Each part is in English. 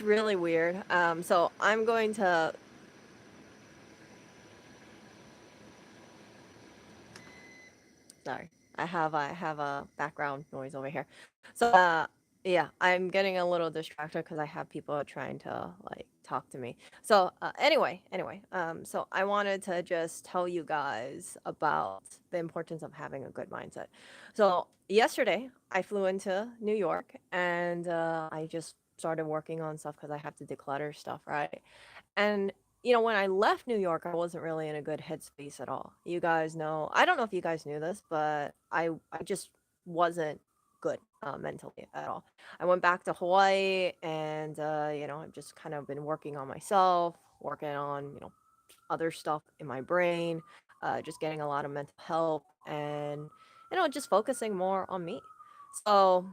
really weird. So I'm going to sorry. I have a background noise over here. So yeah, I'm getting a little distracted because I have people trying to like talk to me. So so I wanted to just tell you guys about the importance of having a good mindset. So yesterday I flew into New York and I just started working on stuff because I have to declutter stuff, right? And when I left New York, I wasn't really in a good headspace at all. You guys know, I don't know if you guys knew this, but I just wasn't good mentally at all. I went back to Hawaii and I've just kind of been working on myself, working on, other stuff in my brain, just getting a lot of mental help and just focusing more on me. So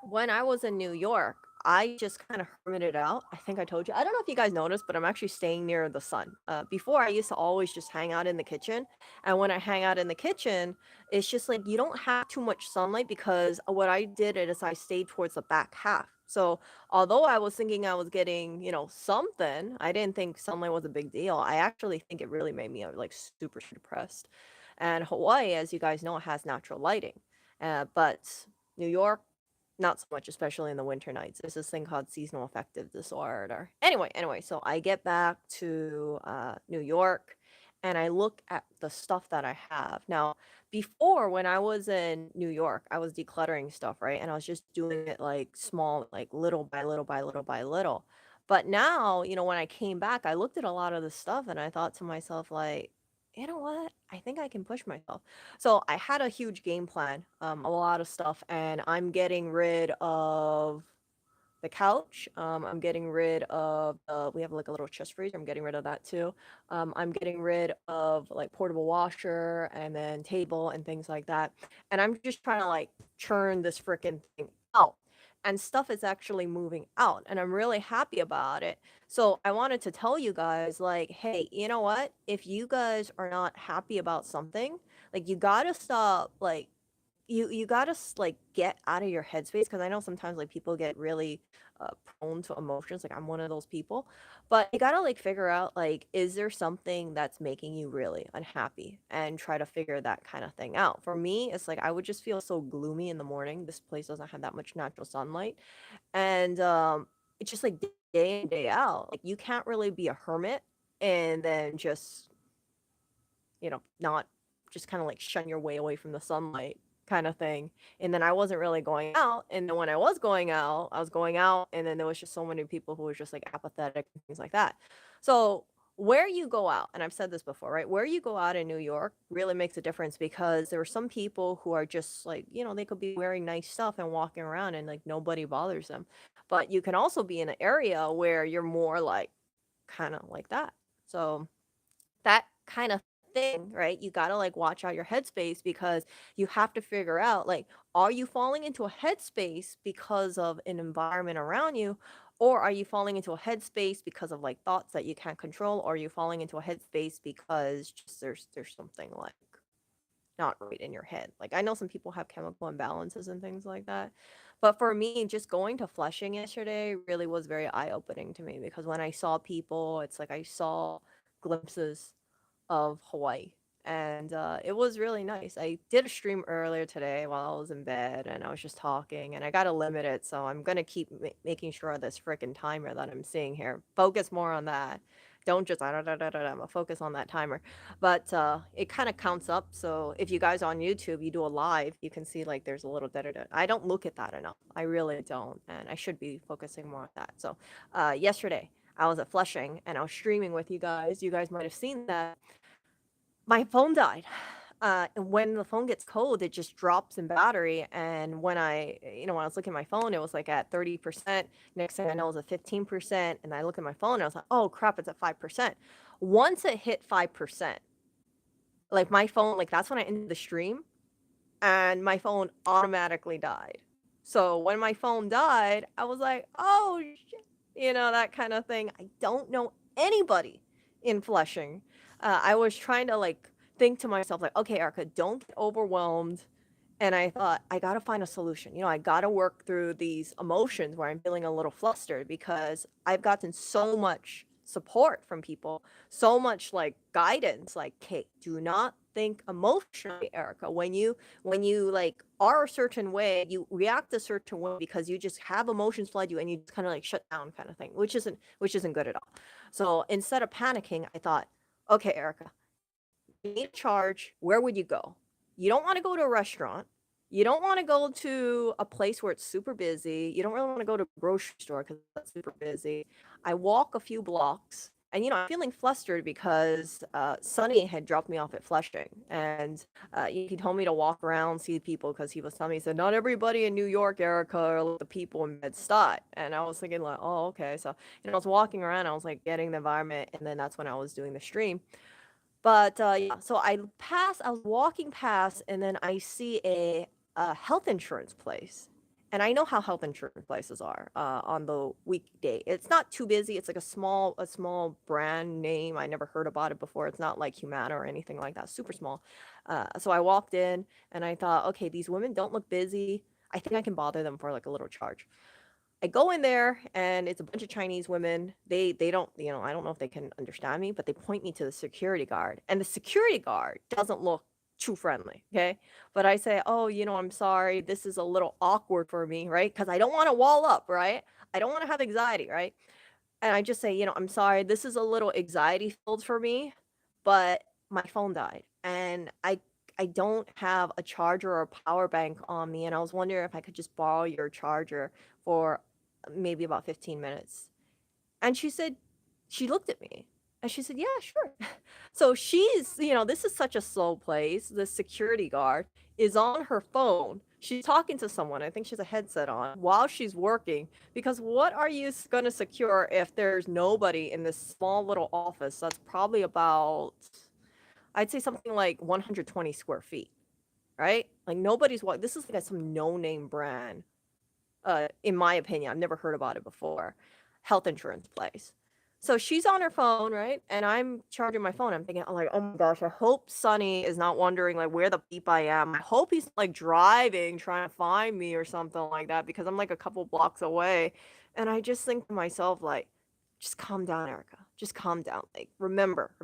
when I was in New York, I just kind of hermited out. I think I told you. I don't know if you guys noticed, but I'm actually staying near the sun. Before, I used to always just hang out in the kitchen. And when I hang out in the kitchen, it's just like you don't have too much sunlight because what I did is I stayed towards the back half. So although I was thinking I was getting, something, I didn't think sunlight was a big deal. I actually think it really made me like super depressed. And Hawaii, as you guys know, has natural lighting. But New York, not so much, especially in the winter nights. There's this thing called seasonal affective disorder. Anyway, so I get back to New York and I look at the stuff that I have. Now, before when I was in New York, I was decluttering stuff, right? And I was just doing it like small, like little by little by little by little. But now, when I came back, I looked at a lot of the stuff and I thought to myself, like, you know what? I think I can push myself. So I had a huge game plan, a lot of stuff, and I'm getting rid of the couch. I'm getting rid of we have like a little chest freezer. I'm getting rid of that too. I'm getting rid of like portable washer and then table and things like that. And I'm just trying to like churn this freaking thing out. And stuff is actually moving out, and I'm really happy about it. So I wanted to tell you guys, like, hey, you know what? If you guys are not happy about something, like you gotta stop, like you gotta like get out of your headspace because I know sometimes like people get really prone to emotions. Like I'm one of those people, but you gotta like figure out like is there something that's making you really unhappy and try to figure that kind of thing out. For me, it's like I would just feel so gloomy in the morning. This place doesn't have that much natural sunlight, and it's just like day in day out. Like you can't really be a hermit and then just not just kind of like shun your way away from the sunlight kind of thing. And then I wasn't really going out. And then when I was going out, I was going out, and then there was just so many people who were just like apathetic and things like that. So where you go out, and I've said this before, right? Where you go out in New York really makes a difference because there are some people who are just like, they could be wearing nice stuff and walking around and like nobody bothers them. But you can also be in an area where you're more like kind of like that. So that kind of thing, right? You got to like watch out your headspace because you have to figure out like, are you falling into a headspace because of an environment around you? Or are you falling into a headspace because of like thoughts that you can't control? Or are you falling into a headspace because just there's something like not right in your head? Like I know some people have chemical imbalances and things like that. But for me, just going to Flushing yesterday really was very eye-opening to me because when I saw people, it's like I saw glimpses of Hawaii. And it was really nice. I did a stream earlier today while I was in bed and I was just talking and I got to limit it. So I'm going to keep making sure this freaking timer that I'm seeing here, focus more on that. Don't just, I'm going to focus on that timer. But it kind of counts up. So if you guys on YouTube, you do a live, you can see like there's a little da da da. I don't look at that enough. I really don't. And I should be focusing more on that. So yesterday, I was at Flushing and I was streaming with you guys. You guys might have seen that my phone died. And when the phone gets cold, it just drops in battery. And when I was looking at my phone, it was like at 30%. Next thing I know, it was at 15%. And I look at my phone, and I was like, oh crap, it's at 5%. Once it hit 5%, like my phone, like that's when I ended the stream, and my phone automatically died. So when my phone died, I was like, oh shit, that kind of thing. I don't know anybody in Flushing. I was trying to like think to myself, like, okay, Erica, don't get overwhelmed And I thought, I gotta find a solution. I gotta work through these emotions where I'm feeling a little flustered because I've gotten so much support from people, so much like guidance, like, Kate, do not think emotionally, Erica. When you like are a certain way, you react a certain way because you just have emotions flood you and you just kind of like shut down kind of thing, which isn't good at all. So instead of panicking, I thought, okay, Erica, you need a charge, where would you go? You don't want to go to a restaurant. You don't want to go to a place where it's super busy. You don't really want to go to a grocery store because that's super busy. I walk a few blocks, and I'm feeling flustered because Sonny had dropped me off at Flushing, and he told me to walk around, see people, because he was telling me, he said, not everybody in New York, Erica, are like the people in Bed-Stuy. And I was thinking, like, oh, okay. So, I was walking around, I was like getting the environment, and then that's when I was doing the stream. But, yeah, so I was walking past, and then I see a health insurance place, and I know how health insurance places are, on the weekday. It's not too busy, it's like a small brand name, I never heard about it before, it's not like Humana or anything like that, super small. So I walked in, and I thought, "Okay, these women don't look busy, I think I can bother them for, like, a little charge." I go in there and it's a bunch of Chinese women. They don't, I don't know if they can understand me, but they point me to the security guard. And the security guard doesn't look too friendly, okay? But I say, "Oh, I'm sorry. This is a little awkward for me, right? Because I don't want to wall up, right? I don't want to have anxiety, right?" And I just say, "I'm sorry. This is a little anxiety filled for me, but my phone died and I don't have a charger or a power bank on me, and I was wondering if I could just borrow your charger for maybe about 15 minutes." And she looked at me and she said, "Yeah, sure." So this is such a slow place. The security guard is on her phone. She's talking to someone. I think she has a headset on while she's working. Because what are you going to secure if there's nobody in this small little office that's probably about, I'd say something like 120 square feet, right? Like nobody's walking. This is like some no-name brand, in my opinion. I've never heard about it before. Health insurance place. So she's on her phone, right? And I'm charging my phone. I'm thinking, I'm like, oh my gosh, I hope Sonny is not wondering like where the beep I am. I hope he's like driving, trying to find me or something like that because I'm like a couple blocks away. And I just think to myself, like, just calm down, Erica. Just calm down. Like, remember,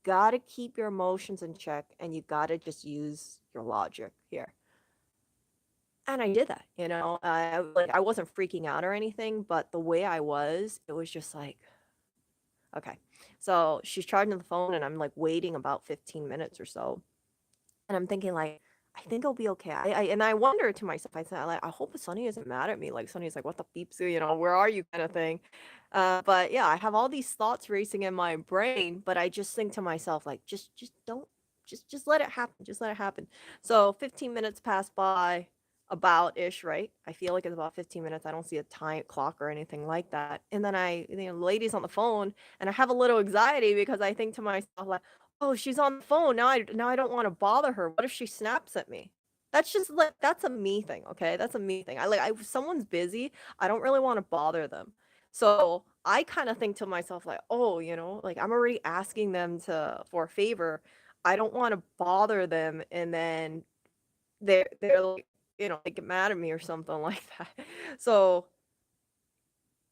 gotta keep your emotions in check and you gotta just use your logic here. And I did that, I wasn't freaking out or anything, but the way I was, it was just like, okay. So she's charging the phone and I'm like waiting about 15 minutes or so. And I'm thinking like, I think I'll be okay. And I wonder to myself, I said, like, I hope Sonny isn't mad at me. Like Sonny's like, what the beeps, where are you kind of thing. But yeah, I have all these thoughts racing in my brain, but I just think to myself, like, just don't, just let it happen. Just let it happen. So 15 minutes pass by about ish, right? I feel like it's about 15 minutes. I don't see a time clock or anything like that. And then the lady's on the phone and I have a little anxiety because I think to myself, like, oh, she's on the phone. Now I don't wanna bother her. What if she snaps at me? That's just like that's a me thing, okay? That's a me thing. If someone's busy, I don't really wanna bother them. So, I kinda think to myself like, "Oh, like, I'm already asking them for a favor. I don't wanna bother them, and then they're like, they get mad at me or something like that." So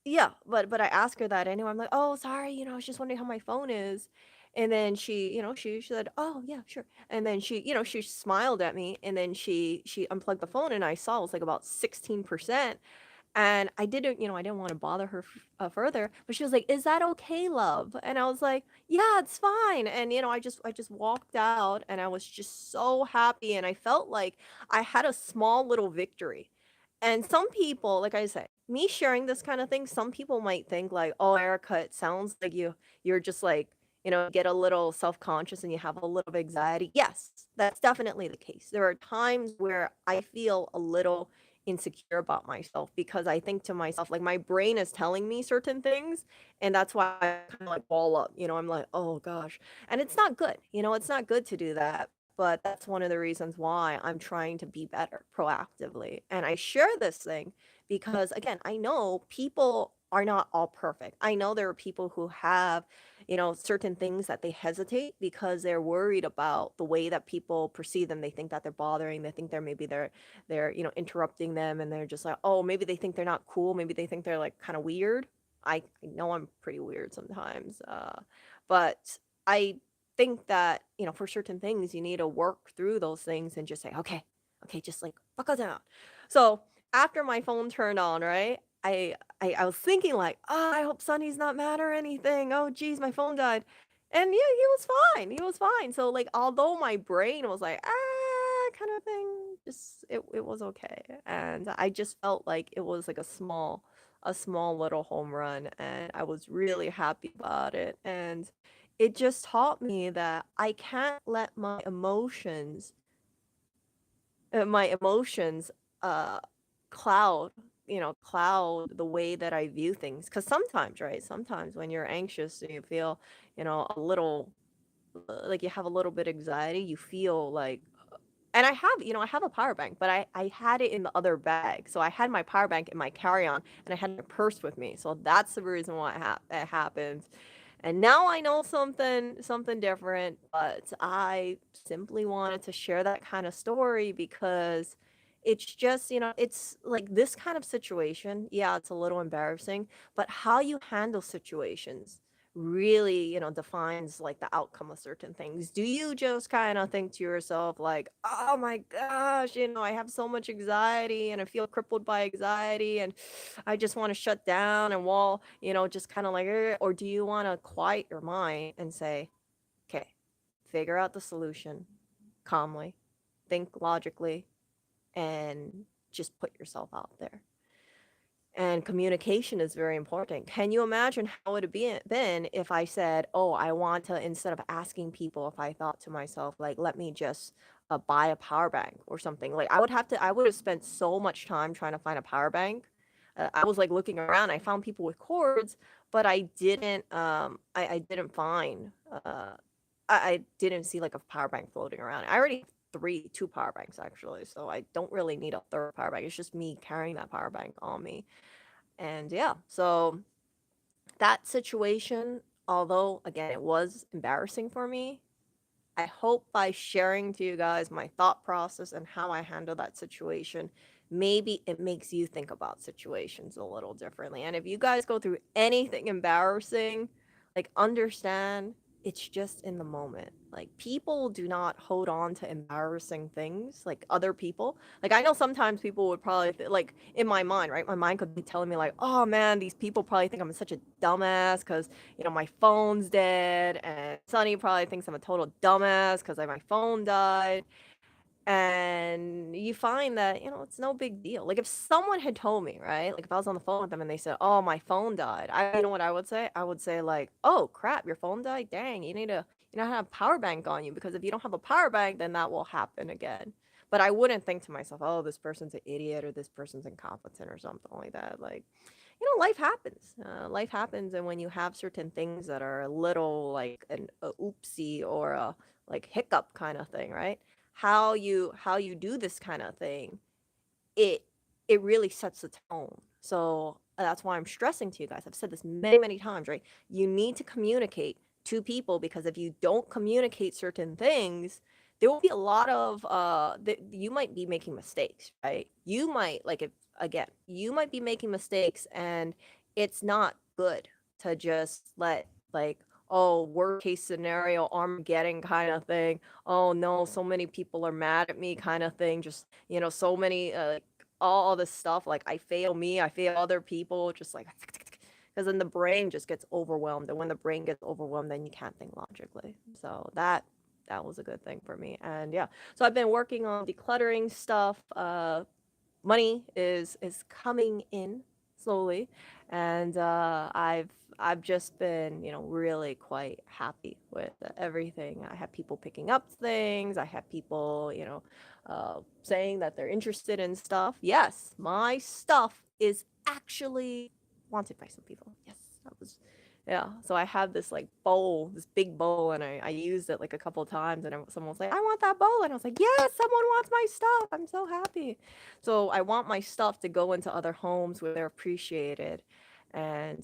yeah, but I asked her that anyway. I'm like, "Oh, sorry, I was just wondering how my phone is." And then she said, "Oh, yeah, sure." And then she smiled at me and then she unplugged the phone and I saw it was like about 16%. And I didn't wanna bother her further, but she was like, "Is that okay, love?" And I was like, "Yeah, it's fine." And, I just walked out, and I was just so happy, and I felt like I had a small little victory. And some people, like I said, me sharing this kind of thing, some people might think like, "Oh, Erica, it sounds like you're just like, get a little self-conscious and you have a little anxiety." Yes, that's definitely the case. There are times where I feel a little insecure about myself because I think to myself, like, my brain is telling me certain things, and that's why I kinda, like, wall up, I'm like, "Oh gosh," and it's not good, it's not good to do that, but that's one of the reasons why I'm trying to be better proactively, and I share this thing because, again, I know people are not all perfect. I know there are people who have, certain things that they hesitate because they're worried about the way that people perceive them. They think that they're bothering. They think they're interrupting them, and they're just like, oh, maybe they think they're not cool. Maybe they think they're like kind of weird. I know I'm pretty weird sometimes, but I think that for certain things you need to work through those things and just say, okay, okay, just like buckle down. So after my phone turned on, right? I was thinking like, oh, I hope Sonny's not mad or anything. Oh, geez, my phone died. And yeah, he was fine. He was fine. So like, although my brain was like, kind of thing, just it was okay. And I just felt like it was like a small little home run, and I was really happy about it. And it just taught me that I can't let my emotions uh cloud cloud the way that I view things, because sometimes, right, sometimes when you're anxious and you feel a little like you have a little bit of anxiety, you feel like, and I have a power bank, but I had it in the other bag. So I had my power bank in my carry-on, and I had my purse with me. So that's the reason why it happened. And now I know something different, but I simply wanted to share that kind of story because it's just, it's like this kind of situation. Yeah, it's a little embarrassing, but how you handle situations really, defines like the outcome of certain things. Do you just kind of think to yourself like, "Oh my gosh, I have so much anxiety and I feel crippled by anxiety and I just want to shut down and just kind of like, or do you want to quiet your mind and say, okay, figure out the solution calmly, think logically, and just put yourself out there?" And communication is very important. Can you imagine how it would have been if I said, "Oh, I want to," instead of asking people, if I thought to myself, like, "Let me just buy a power bank or something." Like, I would have spent so much time trying to find a power bank. I was like looking around. I found people with cords, but I didn't find, I didn't see like a power bank floating around. I already have two power banks actually, so I don't really need a third power bank. It's just me carrying that power bank on me. And yeah, so that situation, although again, it was embarrassing for me, I hope by sharing to you guys my thought process and how I handle that situation, maybe it makes you think about situations a little differently. And if you guys go through anything embarrassing, like understand it's just in the moment. Like people do not hold on to embarrassing things like other people. Like I know sometimes people would probably like in my mind, right? My mind could be telling me like, "Oh man, these people probably think I'm such a dumbass cuz my phone's dead, and Sonny probably thinks I'm a total dumbass because my phone died." And you find that, it's no big deal. Like if someone had told me, right? Like if I was on the phone with them and they said, "Oh, my phone died." You know what I would say? I would say like, "Oh, crap, your phone died? Dang, you need to have a power bank on you, because if you don't have a power bank, then that will happen again." But I wouldn't think to myself, "Oh, this person's an idiot or this person's incompetent or something like that." Like life happens. Life happens, and when you have certain things that are a little like an a oopsie or a like hiccup kind of thing, right? How you do this kind of thing, it it really sets the tone. So that's why I'm stressing to you guys. I've said this many, many times, right? You need to communicate to people, because if you don't communicate certain things, there will be a lot of you might be making mistakes, right? You might like if again, you might be making mistakes, and it's not good to just let like, oh, worst case scenario Armageddon kind of thing. Oh no, so many people are mad at me kind of thing. Just so many all this stuff, like I fail me, I fail other people, just like because then the brain just gets overwhelmed, and when the brain gets overwhelmed, then you can't think logically. So that was a good thing for me. And yeah, so I've been working on decluttering stuff. Money is coming in slowly, and I've just been really quite happy with everything. I have people picking up things. I have people saying that they're interested in stuff. Yes, my stuff is actually wanted by some people. Yes, that was, yeah. So I have this like bowl, this big bowl, and I used it like a couple times, and someone was like, "I want that bowl," and I was like, "Yes, someone wants my stuff. I'm so happy." So I want my stuff to go into other homes where they're appreciated. and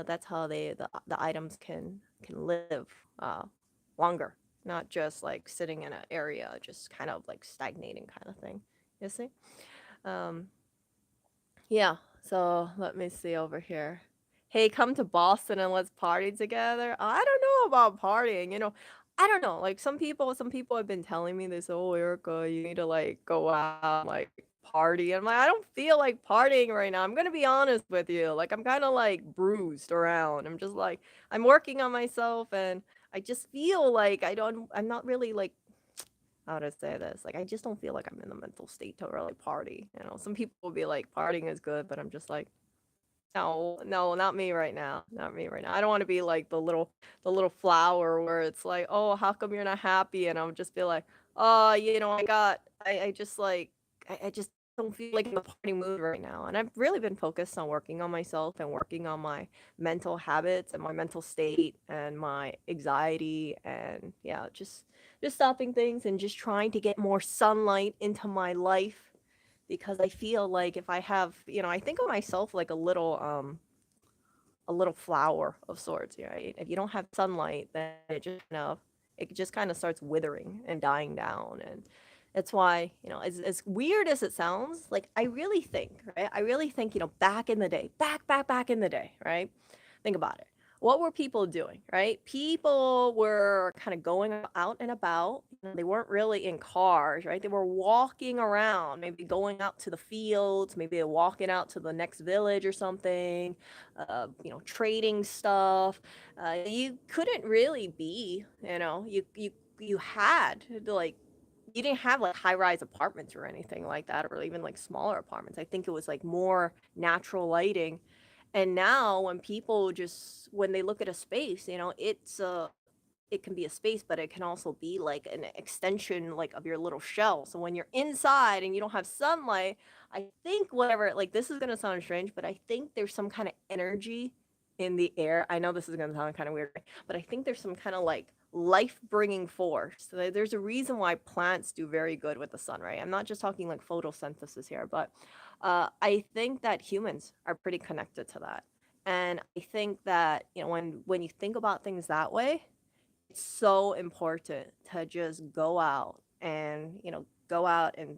that's how the items can live uh longer, not just like sitting in an area just kind of like stagnating kind of thing, you see. um yeah, so let me see over here. Hey, come to Boston and let's party together. I don't know about partying, I don't know. Like some people have been telling me this, oh Erica, you need to like go out, like party. I'm like, I don't feel like partying right now. I'm gonna be honest with you. Like I'm kinda like bruised around. I'm just like I'm working on myself and I just feel like I'm not really like how to say this? Like, I just don't feel like I'm in the mental state to really party. Some people will be like, partying is good, but I'm just like, no, no, not me right now. Not me right now. I don't want to be like the little flower where it's like, oh, how come you're not happy? And I'll just be like, oh, I just like, I just don't feel like in the party mood right now. And I've really been focused on working on myself and working on my mental habits and my mental state and my anxiety and yeah, just stopping things and just trying to get more sunlight into my life because I feel like if I have, I think of myself like a little flower of sorts, right? If you don't have sunlight, then it just kind of starts withering and dying down. And that's why, as weird as it sounds, like I really think, right? I really think, back in the day, back in the day, right? Think about it. What were people doing, right? People were kind of going out and about. They weren't really in cars, right? They were walking around, maybe going out to the fields, maybe walking out to the next village or something, trading stuff. You couldn't really be, you had to like you didn't have like high rise apartments or anything like that, or even like smaller apartments. I think it was like more natural lighting. And now when they look at a space, it can be a space, but it can also be like an extension like of your little shell. So when you're inside and you don't have sunlight, I think whatever, like this is gonna sound strange, but I think there's some kind of energy in the air. I know this is gonna sound kind of weird, right? But I think there's some kind of like life bringing force. So there's a reason why plants do very good with the sun, right? I'm not just talking like photosynthesis here, but I think that humans are pretty connected to that. And I think that, when you think about things that way, it's so important to just go out and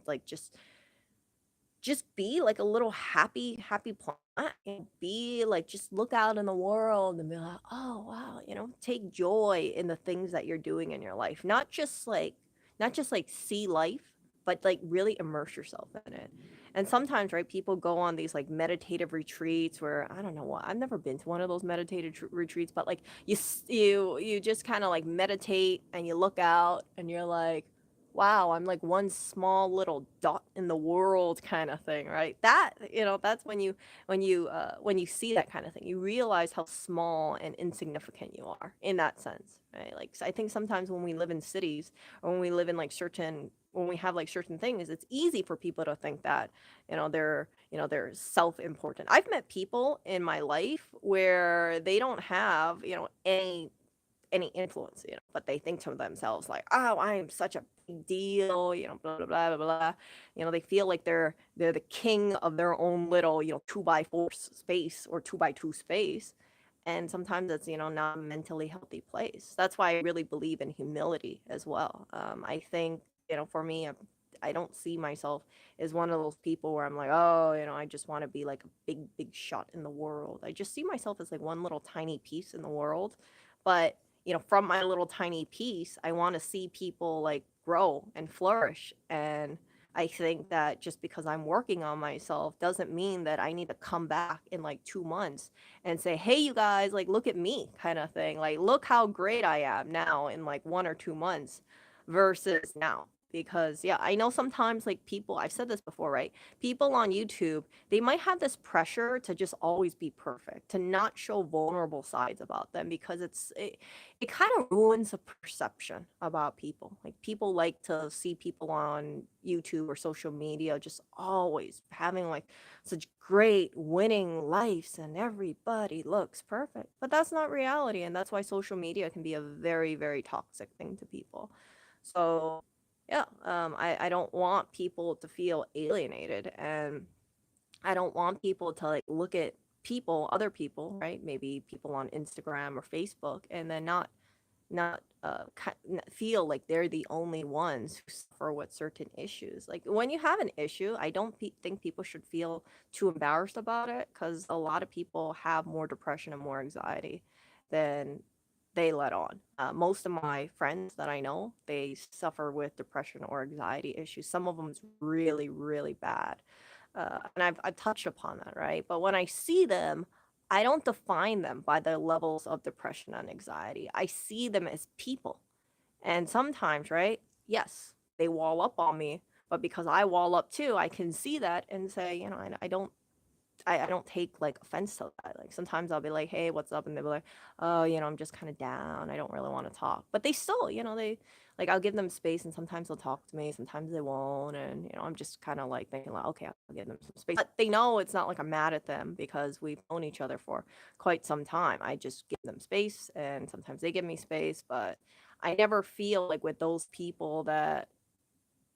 like just be like a little happy plant and be like just look out in the world and be like, oh wow, take joy in the things that you're doing in your life, not just like see life, but like really immerse yourself in it. And sometimes, right, people go on these like meditative retreats where I don't know what, I've never been to one of those meditative retreats, but like you just kind of like meditate and you look out and you're like, wow, I'm like one small little dot in the world kind of thing, right? That's when you see that kind of thing, you realize how small and insignificant you are in that sense, right? Like I think sometimes when we live in cities or when we live in like certain when we have like certain things, it's easy for people to think that, they're self-important. I've met people in my life where they don't have, any influence, but they think to themselves like, "Oh, I am such a big deal," blah blah blah blah blah. They feel like they're the king of their own little, 2x4 space or 2x2 space, and sometimes it's not a mentally healthy place. That's why I really believe in humility as well. I think for me, I don't see myself as one of those people where I'm like, oh, I just want to be like a big shot in the world. I just see myself as like one little tiny piece in the world, but from my little tiny piece, I want to see people like grow and flourish. And I think that just because I'm working on myself doesn't mean that I need to come back in like 2 months and say, hey, you guys, like, look at me kind of thing. Like, look how great I am now in like 1 or 2 months versus now. Because, yeah, I know sometimes like people, I've said this before, right? People on YouTube, they might have this pressure to just always be perfect, to not show vulnerable sides about them because it kind of ruins the perception about people. Like people like to see people on YouTube or social media just always having like such great winning lives and everybody looks perfect. But that's not reality, and that's why social media can be a very, very toxic thing to people. So yeah, I don't want people to feel alienated, and I don't want people to like look at people, other people, right? Maybe people on Instagram or Facebook, and then not feel like they're the only ones who suffer with certain issues. Like when you have an issue, I don't think people should feel too embarrassed about it, because a lot of people have more depression and more anxiety than they let on. Most of my friends that I know, they suffer with depression or anxiety issues. Some of them is really, really bad. And I've touched upon that, right? But when I see them, I don't define them by the levels of depression and anxiety. I see them as people. And sometimes, right? Yes, they wall up on me, but because I wall up too, I can see that and say, I don't take like offense to that. Like sometimes I'll be like, "Hey, what's up?" And they'll be like, "Oh, I'm just kind of down. I don't really want to talk." But they still, they like I'll give them space, and sometimes they'll talk to me, sometimes they won't, and I'm just kind of like thinking like, "Okay, I'll give them some space." But they know it's not like I'm mad at them because we've known each other for quite some time. I just give them space, and sometimes they give me space, but I never feel like with those people that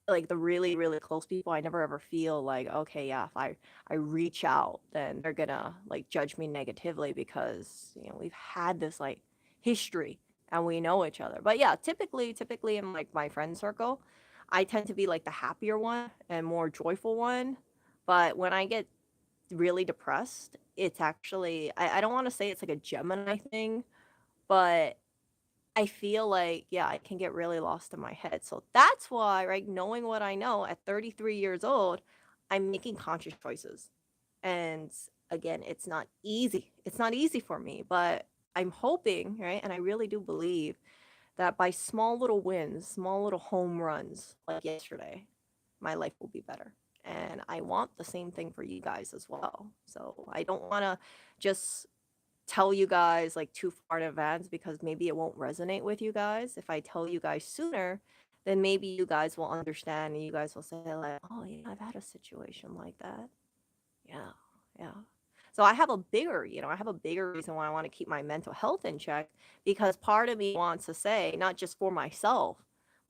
like the really, really close people, I never ever feel like, okay, yeah, if I reach out, then they're gonna like judge me negatively because we've had this like history and we know each other. But yeah, typically in like my friend circle, I tend to be like the happier one and more joyful one. But when I get really depressed, it's actually I don't want to say it's like a Gemini thing, but I feel like, yeah, I can get really lost in my head. So that's why, right, knowing what I know at 33 years old, I'm making conscious choices. And again, it's not easy. It's not easy for me, but I'm hoping, right, and I really do believe that by small little wins, small little home runs like yesterday, my life will be better. And I want the same thing for you guys as well. So I don't want to just tell you guys like too far in advance because maybe it won't resonate with you guys. If I tell you guys sooner, then maybe you guys will understand and you guys will say like, "Oh yeah, I've had a situation like that." Yeah, yeah. So I have a bigger reason why I want to keep my mental health in check, because part of me wants to say, not just for myself,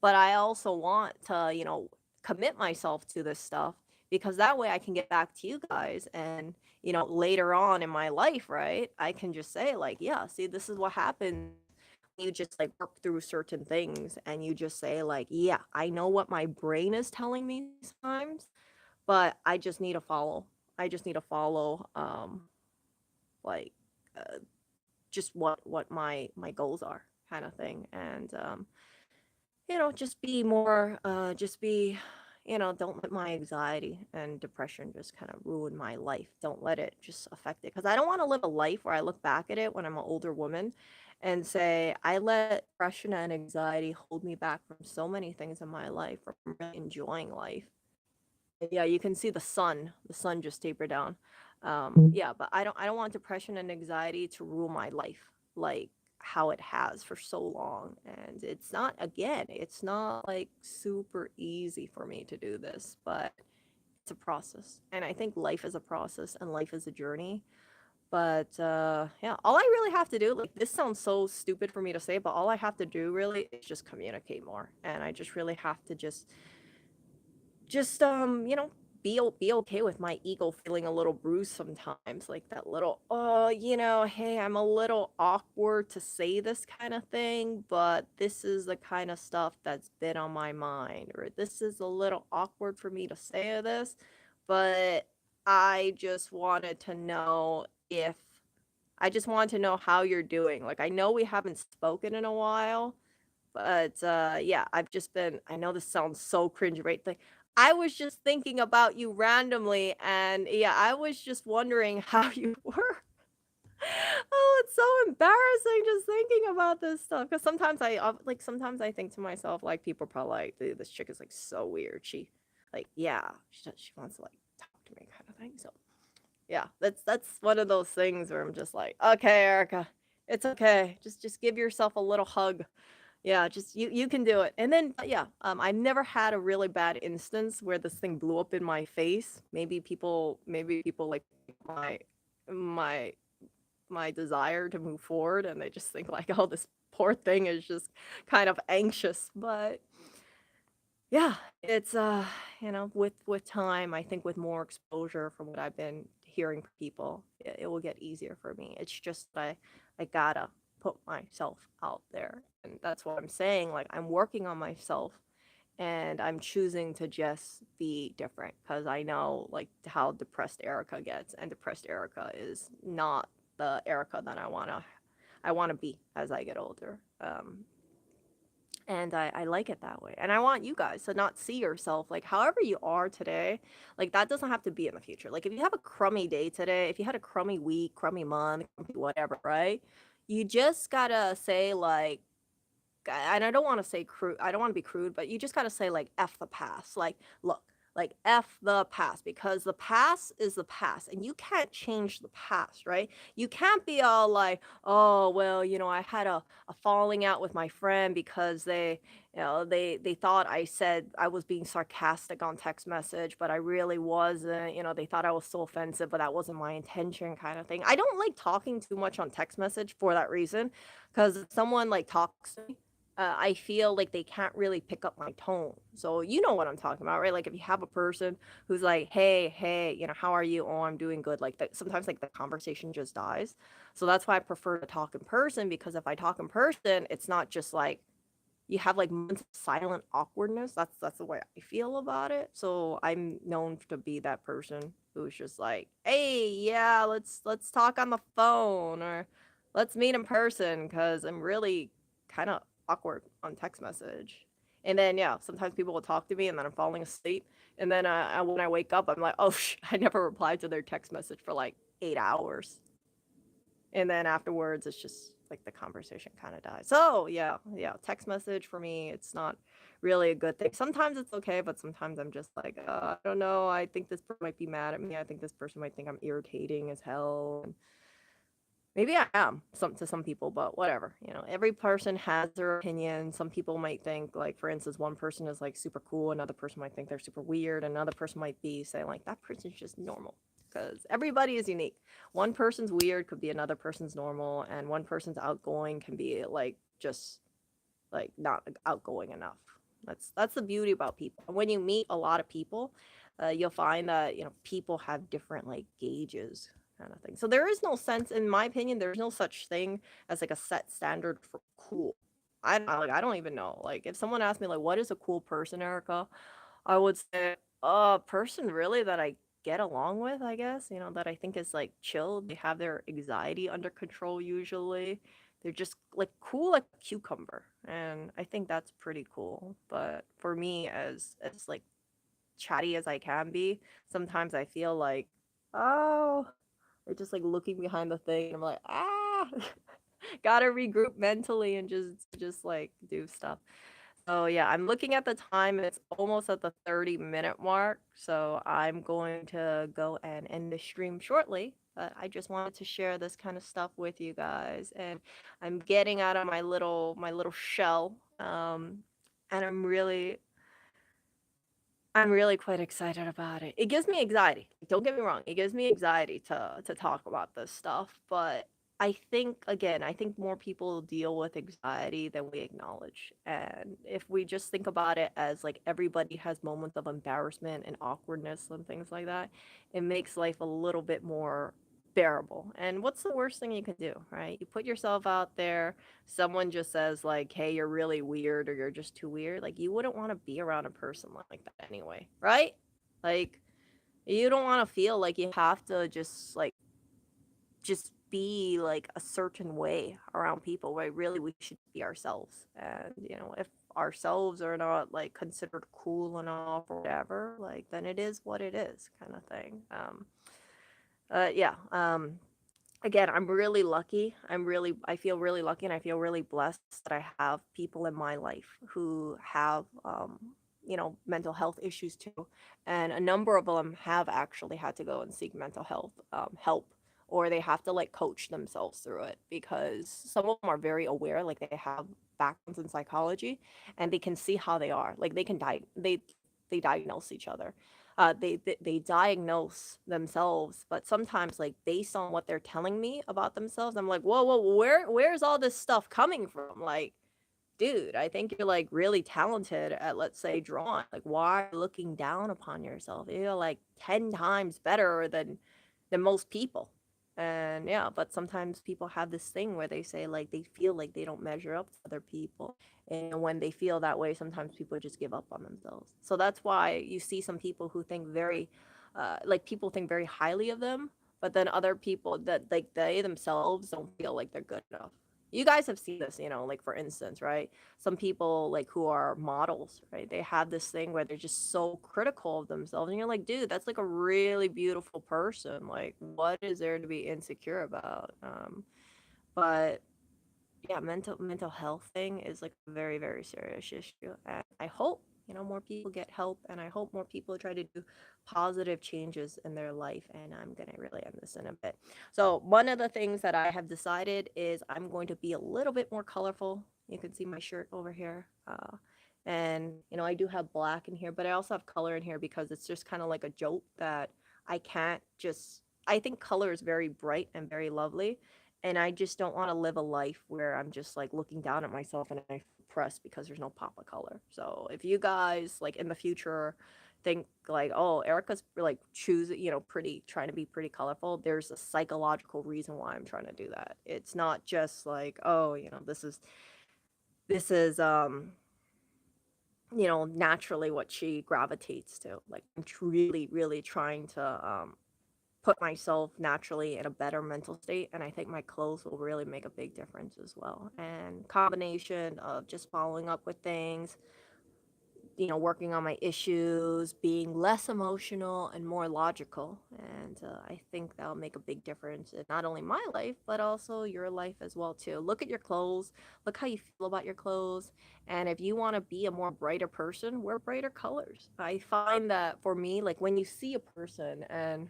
but I also want to, commit myself to this stuff, because that way I can get back to you guys and, later on in my life, right? I can just say like, yeah, see, this is what happens. You just like work through certain things and you just say like, yeah, I know what my brain is telling me sometimes, but I just need to follow. I just need to follow, like, uh, just what my goals are, kind of thing, and just be more, just be, don't let my anxiety and depression just kind of ruin my life. Don't let it just affect it, because I don't want to live a life where I look back at it when I'm an older woman and say I let depression and anxiety hold me back from so many things in my life, from really enjoying life. Yeah, you can see the sun. The sun just tapered down. Yeah, but I don't want depression and anxiety to rule my life like how it has for so long. And it's not like super easy for me to do this, but it's a process. And I think life is a process and life is a journey. But yeah, all I really have to do, like this sounds so stupid for me to say, but all I have to do really is just communicate more. And I just really have to just be okay with my ego feeling a little bruised sometimes, like that little, oh, hey, I'm a little awkward to say this kind of thing, but this is the kind of stuff that's been on my mind, or this is a little awkward for me to say this, but I just wanted to know if I just wanted to know how you're doing. Like, I know we haven't spoken in a while, but, yeah, I know this sounds so cringy, right? Like, I was just thinking about you randomly, and yeah, I was just wondering how you were. Oh, it's so embarrassing just thinking about this stuff. Because sometimes I think to myself, like, people are probably like, "Dude, this chick is, like, so weird. Like, yeah, she wants to, like, talk to me," kind of thing. So, yeah, that's one of those things where I'm just like, "Okay, Erica, it's okay. Just give yourself a little hug. Yeah, just you can do it." And then yeah, I've never had a really bad instance where this thing blew up in my face. Maybe people like my my my desire to move forward, and they just think like, "Oh, this poor thing is just kind of anxious." But yeah, it's with time, I think with more exposure from what I've been hearing people, it will get easier for me. It's just that I gotta put myself out there. And that's what I'm saying. Like, I'm working on myself and I'm choosing to just be different because I know like how depressed Erica gets, and depressed Erica is not the Erica that I wanna be as I get older. And I like it that way. And I want you guys to not see yourself like however you are today, like that doesn't have to be in the future. Like if you have a crummy day today, if you had a crummy week, crummy month, crummy whatever, right? You just gotta say like, and I don't want to say crude, I don't want to be crude, but you just got to say like F the past. Like, look, like F the past because the past is the past and you can't change the past, right? You can't be all like, oh, well, I had a falling out with my friend because they thought I said I was being sarcastic on text message, but I really wasn't. They thought I was so offensive, but that wasn't my intention kind of thing. I don't like talking too much on text message for that reason because if someone like talks to me, I feel like they can't really pick up my tone. So you know what I'm talking about, right? Like if you have a person who's like, hey, how are you? Oh, I'm doing good. Like that, sometimes like the conversation just dies. So that's why I prefer to talk in person because if I talk in person, it's not just like you have like moments of silent awkwardness. That's the way I feel about it. So I'm known to be that person who's just like, hey, yeah, let's talk on the phone or let's meet in person because I'm really kind of awkward on text message. And then yeah, sometimes people will talk to me and then I'm falling asleep. And then when I wake up, I'm like, oh, I never replied to their text message for like 8 hours. And then afterwards, it's just like the conversation kind of dies. So yeah, text message for me, it's not really a good thing. Sometimes it's okay, but sometimes I'm just like, I don't know. I think this person might be mad at me. I think this person might think I'm irritating as hell. And maybe I am to some people, but whatever. Every person has their opinion. Some people might think, like, for instance, one person is like super cool, another person might think they're super weird, another person might be saying like that person's just normal. Because everybody is unique. One person's weird could be another person's normal, and one person's outgoing can be like just like not outgoing enough. That's the beauty about people. When you meet a lot of people, you'll find that people have different like gauges kind of thing. So there is no sense, in my opinion, there's no such thing as like a set standard for cool. I don't even know. Like if someone asked me like what is a cool person, Erica, I would say a person really that I get along with, I guess, that I think is like chill. They have their anxiety under control usually. They're just like cool like a cucumber. And I think that's pretty cool. But for me as like chatty as I can be, sometimes I feel like, oh, they're just like looking behind the thing and I'm like, gotta regroup mentally and just like do stuff. Oh yeah, I'm looking at the time and it's almost at the 30-minute mark. So I'm going to go and end the stream shortly. But I just wanted to share this kind of stuff with you guys. And I'm getting out of my little shell. And I'm really quite excited about it. It gives me anxiety. Don't get me wrong. It gives me anxiety to talk about this stuff, but I think more people deal with anxiety than we acknowledge. And if we just think about it as like everybody has moments of embarrassment and awkwardness and things like that, it makes life a little bit more bearable. And what's the worst thing you can do, right? You put yourself out there, someone just says like, "Hey, you're really weird," or "You're just too weird." Like you wouldn't want to be around a person like that anyway, right? Like you don't want to feel like you have to just be like a certain way around people, right? Really we should be ourselves. And if ourselves are not like considered cool enough or whatever, like then it is what it is kind of thing. Yeah. Again, I'm really lucky. I feel really lucky and I feel really blessed that I have people in my life who have, mental health issues too. And a number of them have actually had to go and seek mental health help, or they have to like coach themselves through it because some of them are very aware, like they have backgrounds in psychology and they can see how they are. Like they can they diagnose each other, they diagnose themselves, but sometimes like based on what they're telling me about themselves, I'm like, whoa, where's all this stuff coming from? Like, dude, I think you're like really talented at, let's say, drawing. Like, why are you looking down upon yourself? You're like 10 times better than than most people. And yeah, but sometimes people have this thing where they say like they feel like they don't measure up to other people. And when they feel that way, sometimes people just give up on themselves. So that's why you see some people who think very, like people think very highly of them, but then other people that like they themselves don't feel like they're good enough. You guys have seen this, like for instance, right? Some people like who are models, right? They have this thing where they're just so critical of themselves, and you're like, dude, that's like a really beautiful person. Like, what is there to be insecure about? But yeah, mental health thing is like a very, very serious issue. And I hope, more people get help, and I hope more people try to do positive changes in their life. And I'm gonna really end this in a bit. So one of the things that I have decided is I'm going to be a little bit more colorful. You can see my shirt over here. And I do have black in here, but I also have color in here because it's just kind of like a joke that I can't just I think color is very bright and very lovely, and I just don't want to live a life where I'm just like looking down at myself and I feel depressed because there's no pop of color. So if you guys like in the future think like, oh, Erica's like pretty trying to be pretty colorful, there's a psychological reason why I'm trying to do that. It's not just like, oh, this is naturally what she gravitates to. Like I'm really, really trying to put myself naturally in a better mental state, and I think my clothes will really make a big difference as well. And combination of just following up with things, working on my issues, being less emotional and more logical. And I think that'll make a big difference in not only my life, but also your life as well too. Look at your clothes, look how you feel about your clothes. And if you want to be a more brighter person, wear brighter colors. I find that for me, like when you see a person and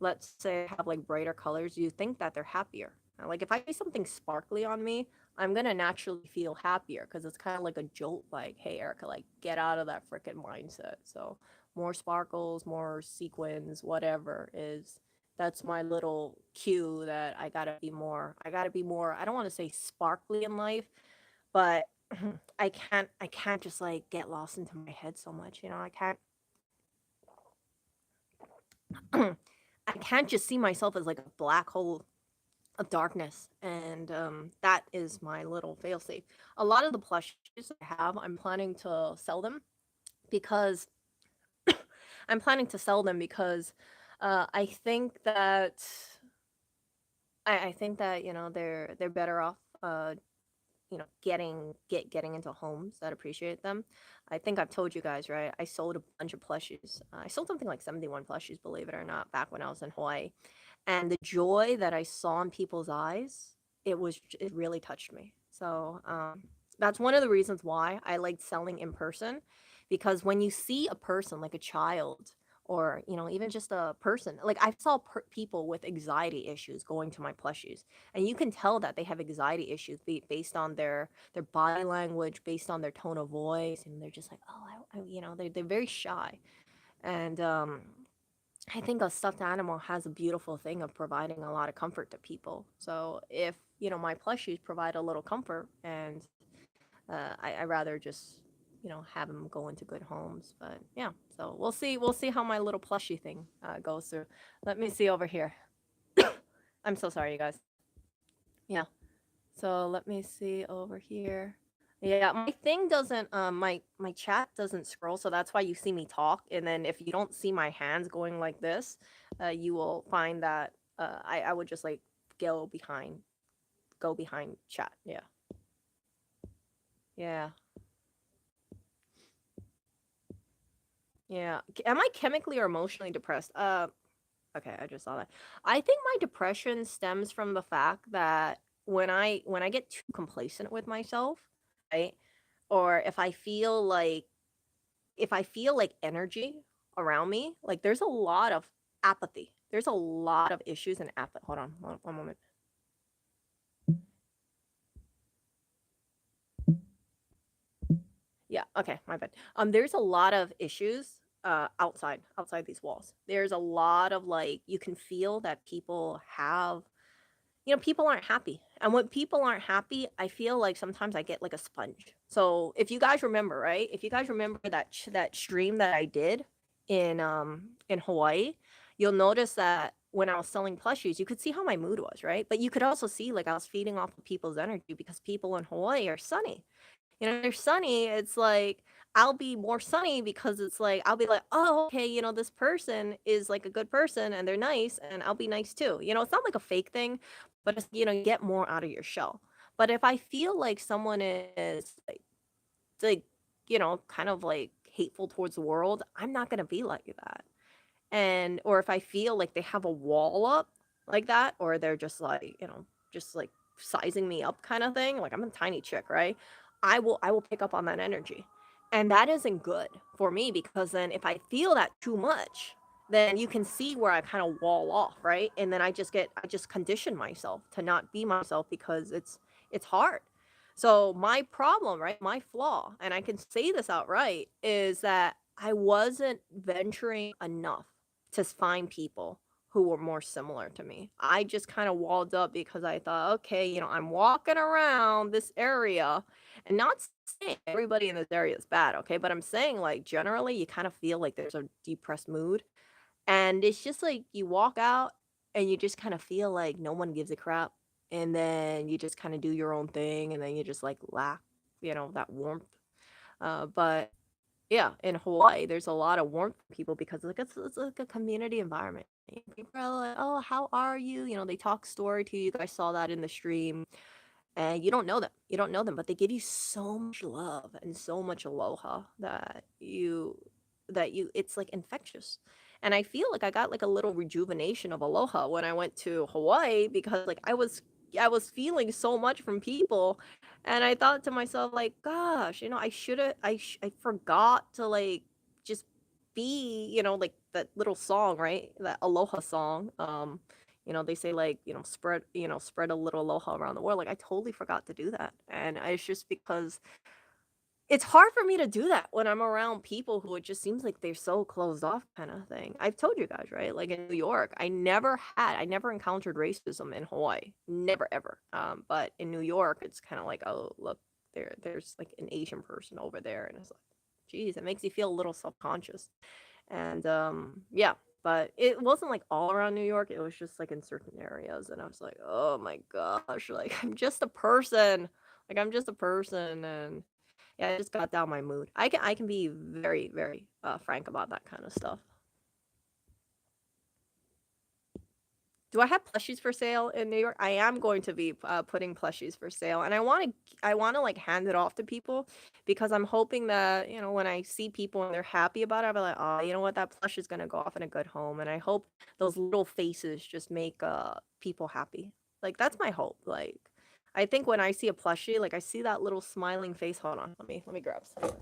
let's say have like brighter colors, you think that they're happier. Like if I see something sparkly on me, I'm gonna naturally feel happier because it's kind of like a jolt, like, hey, Erica, like, get out of that freaking mindset. So, more sparkles, more sequins, whatever is that's my little cue that I gotta be more, I don't want to say sparkly in life, but I can't just like get lost into my head so much, I can't, I can't just see myself as like a black hole of darkness, and that is my little failsafe. A lot of the plushies I have, because I'm planning to sell them because I think that I think that they're better off getting into homes that appreciate them. I think I've told you guys, right? I sold a bunch of plushies. I sold something like 71 plushies, believe it or not, back when I was in Hawaii. And the joy that I saw in people's eyes, it really touched me. So that's one of the reasons why I liked selling in person, because when you see a person like a child, or even just a person, like I saw people with anxiety issues going to my plushies, and you can tell that they have anxiety issues based on their body language, based on their tone of voice, and they're just like, oh, they're very shy. And I think a stuffed animal has a beautiful thing of providing a lot of comfort to people. So if my plushies provide a little comfort, and I rather just have them go into good homes. But yeah, so we'll see how my little plushie thing goes through. Let me see over here. I'm so sorry, you guys. Yeah. So let me see over here. Yeah, my thing doesn't my chat doesn't scroll, so that's why you see me talk. And then if you don't see my hands going like this, you will find that I would just like go behind go behind chat. Yeah. Yeah. Yeah. Am I chemically or emotionally depressed? Okay, I just saw that. I think my depression stems from the fact that when I get too complacent with myself, right? Or if I feel like energy around me, like there's a lot of apathy. There's a lot of issues in apathy. Hold on, one moment. Yeah, okay, my bad. There's a lot of issues outside these walls. There's a lot of like you can feel that people aren't happy. And when people aren't happy, I feel like sometimes I get like a sponge. So if you guys remember, right? If you guys remember that stream that I did in Hawaii, you'll notice that when I was selling plushies, you could see how my mood was, right? But you could also see like I was feeding off of people's energy because people in Hawaii are sunny. They're sunny, it's like I'll be more sunny because it's like I'll be like, "Oh, okay, this person is like a good person and they're nice and I'll be nice too." It's not like a fake thing, but it's, you get more out of your shell. But if I feel like someone is like, kind of like hateful towards the world, I'm not going to be like that. And or if I feel like they have a wall up like that, or they're just like, just like sizing me up kind of thing, like I'm a tiny chick, right? I will pick up on that energy. And that isn't good for me because then if I feel that too much, then you can see where I kind of wall off, right? And then I just condition myself to not be myself because it's hard. So my problem, right, my flaw, and I can say this outright, is that I wasn't venturing enough to find people who were more similar to me. I just kind of walled up because I thought, okay, I'm walking around this area and not saying everybody in this area is bad, okay? But I'm saying like generally you kind of feel like there's a depressed mood. And it's just like you walk out and you just kind of feel like no one gives a crap. And then you just kind of do your own thing and then you just like lack, that warmth. But yeah, in Hawaii, there's a lot of warmth for people because like it's like a community environment. People are like, "Oh, how are you?" They talk story to you. You guys saw that in the stream, and you don't know them. You don't know them, but they give you so much love and so much aloha that you it's like infectious. And I feel like I got like a little rejuvenation of aloha when I went to Hawaii because like I was feeling so much from people and I thought to myself like gosh, I should have I forgot to like just be, like that little song, right? That aloha song. They say like, spread a little aloha around the world. Like I totally forgot to do that. And it's just because it's hard for me to do that when I'm around people who it just seems like they're so closed off kind of thing. I've told you guys, right? Like in New York, I never encountered racism in Hawaii. Never ever. But in New York, it's kind of like, oh, look, there's like an Asian person over there. And it's like, geez, it makes you feel a little self-conscious. And yeah, but it wasn't like all around New York. It was just like in certain areas. And I was like, oh my gosh, like I'm just a person. Like I'm just a person. And yeah, it just got down my mood. I can be very, very frank about that kind of stuff. Do I have plushies for sale in New York? I am going to be putting plushies for sale, and I want to like hand it off to people because I'm hoping that when I see people and they're happy about it, I'll be like, oh, you know what, that plush is gonna go off in a good home, and I hope those little faces just make people happy. Like that's my hope. Like I think when I see a plushie, like I see that little smiling face. Hold on, let me grab some.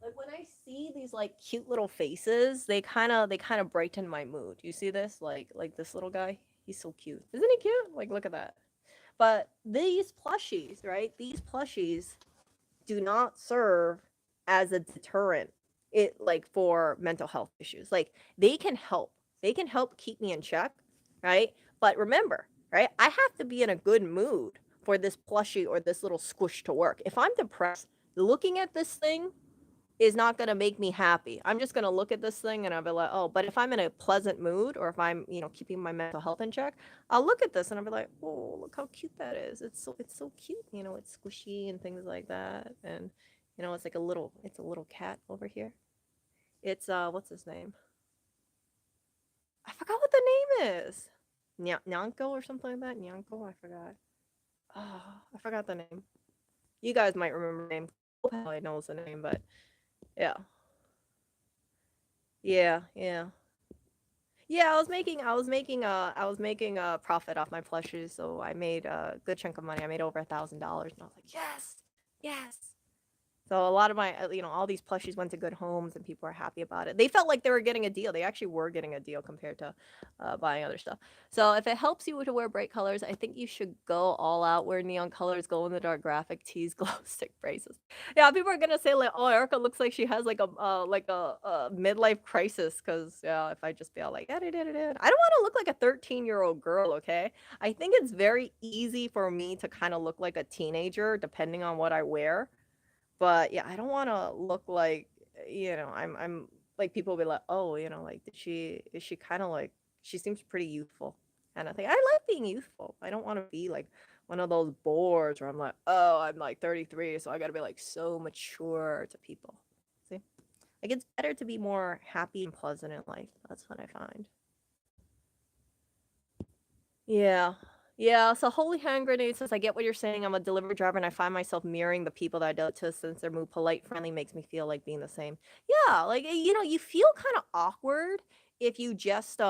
Like when I see these like cute little faces, they kind of brighten my mood. You see this? Like this little guy? He's so cute. Isn't he cute? Like look at that. But these plushies, right? These plushies do not serve as a deterrent it like for mental health issues. Like they can help. They can help keep me in check, right? But remember, right? I have to be in a good mood for this plushie or this little squish to work. If I'm depressed, looking at this thing is not gonna make me happy. I'm just gonna look at this thing and I'll be like, oh, but if I'm in a pleasant mood or if I'm, keeping my mental health in check, I'll look at this and I'll be like, oh, look how cute that is. It's so cute, it's squishy and things like that. And it's a little cat over here. It's what's his name? I forgot what the name is. Nyanko or something like that. Nyanko, I forgot. Oh, I forgot the name. You guys might remember the name. Probably knows the name, but yeah. Yeah, yeah. Yeah, I was making a profit off my plushes, so I made a good chunk of money. I made over $1,000, and I was like, yes, yes. So a lot of my, all these plushies went to good homes, and people are happy about it. They felt like they were getting a deal. They actually were getting a deal compared to buying other stuff. So if it helps you to wear bright colors, I think you should go all out. Wear neon colors, glow in the dark graphic tees, glow stick braces. Yeah, people are gonna say like, "Oh, Erica looks like she has like a midlife crisis." Because yeah, if I just be all like, "Da, da, da, da, da." I don't want to look like a 13-year-old girl. Okay, I think it's very easy for me to kind of look like a teenager depending on what I wear. But yeah, I don't want to look like I'm like people will be like, "Oh, like is she kind of like She seems pretty youthful. And I think I like being youthful. I don't want to be like one of those bores where I'm like, oh, I'm like 33, so I got to be like so mature to people. See? Like it's better to be more happy and pleasant in life. That's what I find. Yeah. Yeah, so holy hand grenade says, I get what you're saying. I'm a delivery driver and I find myself mirroring the people that I dealt to since their mood polite, friendly makes me feel like being the same. Yeah, like you feel kind of awkward if you just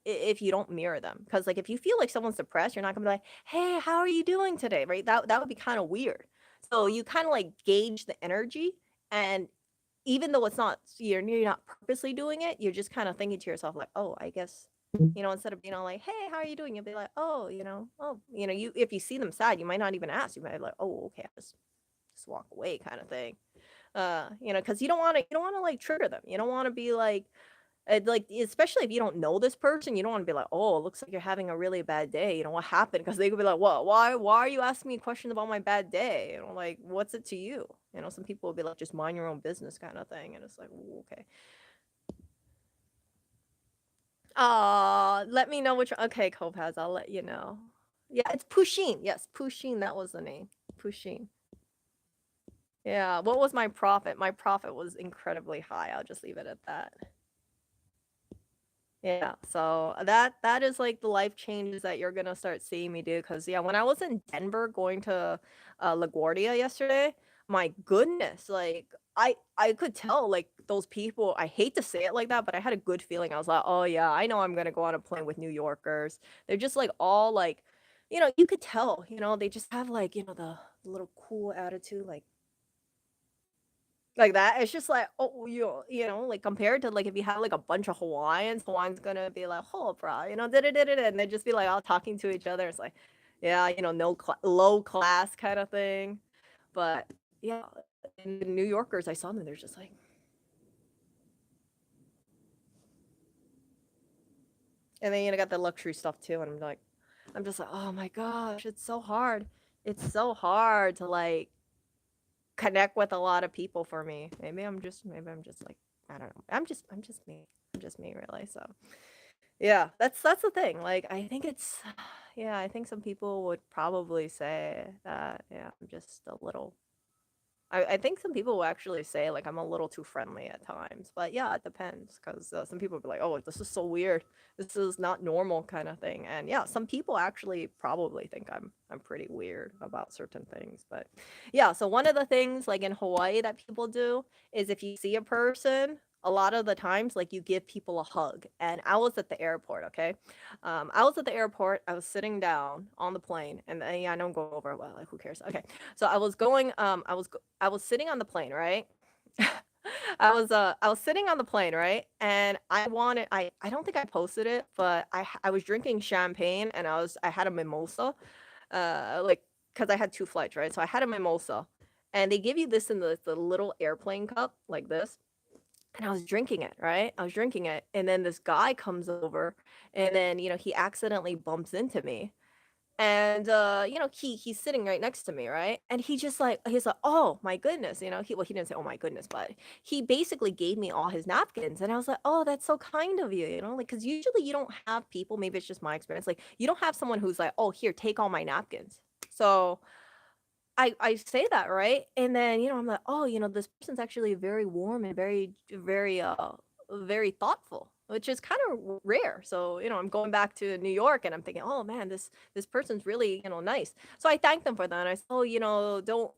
if you don't mirror them. Because like if you feel like someone's depressed, you're not gonna be like, hey, how are you doing today? Right? That would be kind of weird. So you kind of like gauge the energy and even though it's not you're not purposely doing it, you're just kind of thinking to yourself like, "Oh, I guess," instead of being all like, "Hey, how are you doing?" You'll be like, "Oh, you if you see them sad, you might not even ask. You might be like, "Oh, okay, I'll just walk away," kind of thing. Because you don't want to like trigger them. You don't want to be like, especially if you don't know this person, you don't want to be like, "Oh, it looks like you're having a really bad day. You know what happened?" Because they could be like, "What? Why are you asking me questions about my bad day?" Like, what's it to you? Some people will be like, "Just mind your own business," kind of thing, and it's like, "Ooh, okay." Let me know which. Okay, Kopaz, I'll let you know. Yeah, it's Pusheen. Yes, Pusheen. That was the name. Pusheen. Yeah. What was my profit? My profit was incredibly high. I'll just leave it at that. Yeah, so that is like the life changes that you're gonna start seeing me do. Cause yeah, when I was in Denver going to LaGuardia yesterday, my goodness, like I could tell like those people, I hate to say it like that, but I had a good feeling. I was like, oh yeah, I know I'm gonna go on a plane with New Yorkers. They're just like all like, you could tell, they just have like, the little cool attitude, like that, it's just like, oh, like compared to like if you have like a bunch of Hawaiians gonna be like, oh, bro, da da da da, and they just be like all talking to each other. It's like, yeah, no low class kind of thing. But yeah, in the New Yorkers, I saw them. They're just like, and then got the luxury stuff too. And I'm just like, oh my gosh, it's so hard. It's so hard to like connect with a lot of people for me. Maybe I'm just like, I don't know. I'm just me. I'm just me, really. So. Yeah, that's the thing, like, I think it's yeah, I think some people would probably say that, yeah, I'm just a little I think some people will actually say, like, I'm a little too friendly at times, but yeah, it depends 'cause, some people will be like, "Oh, this is so weird. This is not normal," kinda thing, and yeah, some people actually probably think I'm pretty weird about certain things, but yeah, so one of the things, like, in Hawaii that people do is if you see a person, a lot of the times, like, you give people a hug, and I was at the airport, okay? I was at the airport, I was sitting down on the plane, and, yeah, I don't go over it well, like, who cares? Okay. So I was sitting on the plane, right? I was sitting on the plane, right? And I don't think I posted it, but I was drinking champagne and I had a mimosa, like because I had 2 flights, right? So I had a mimosa, and they give you this in the little airplane cup like this, and I was drinking it, right? I was drinking it, and then this guy comes over, and then, he accidentally bumps into me, and, he's sitting right next to me, right? And he's like, "Oh my goodness," he didn't say, "Oh my goodness," but he basically gave me all his napkins, and I was like, "Oh, that's so kind of you," like, because usually you don't have people, maybe it's just my experience, like, you don't have someone who's like, "Oh, here, take all my napkins." So I say that, right? And then, I'm like, "Oh, this person's actually very warm and very very, very thoughtful," which is kinda rare. So, I'm going back to New York and I'm thinking, "Oh, man, this person's really, nice." So I thanked them for that, and I said, "Oh, don't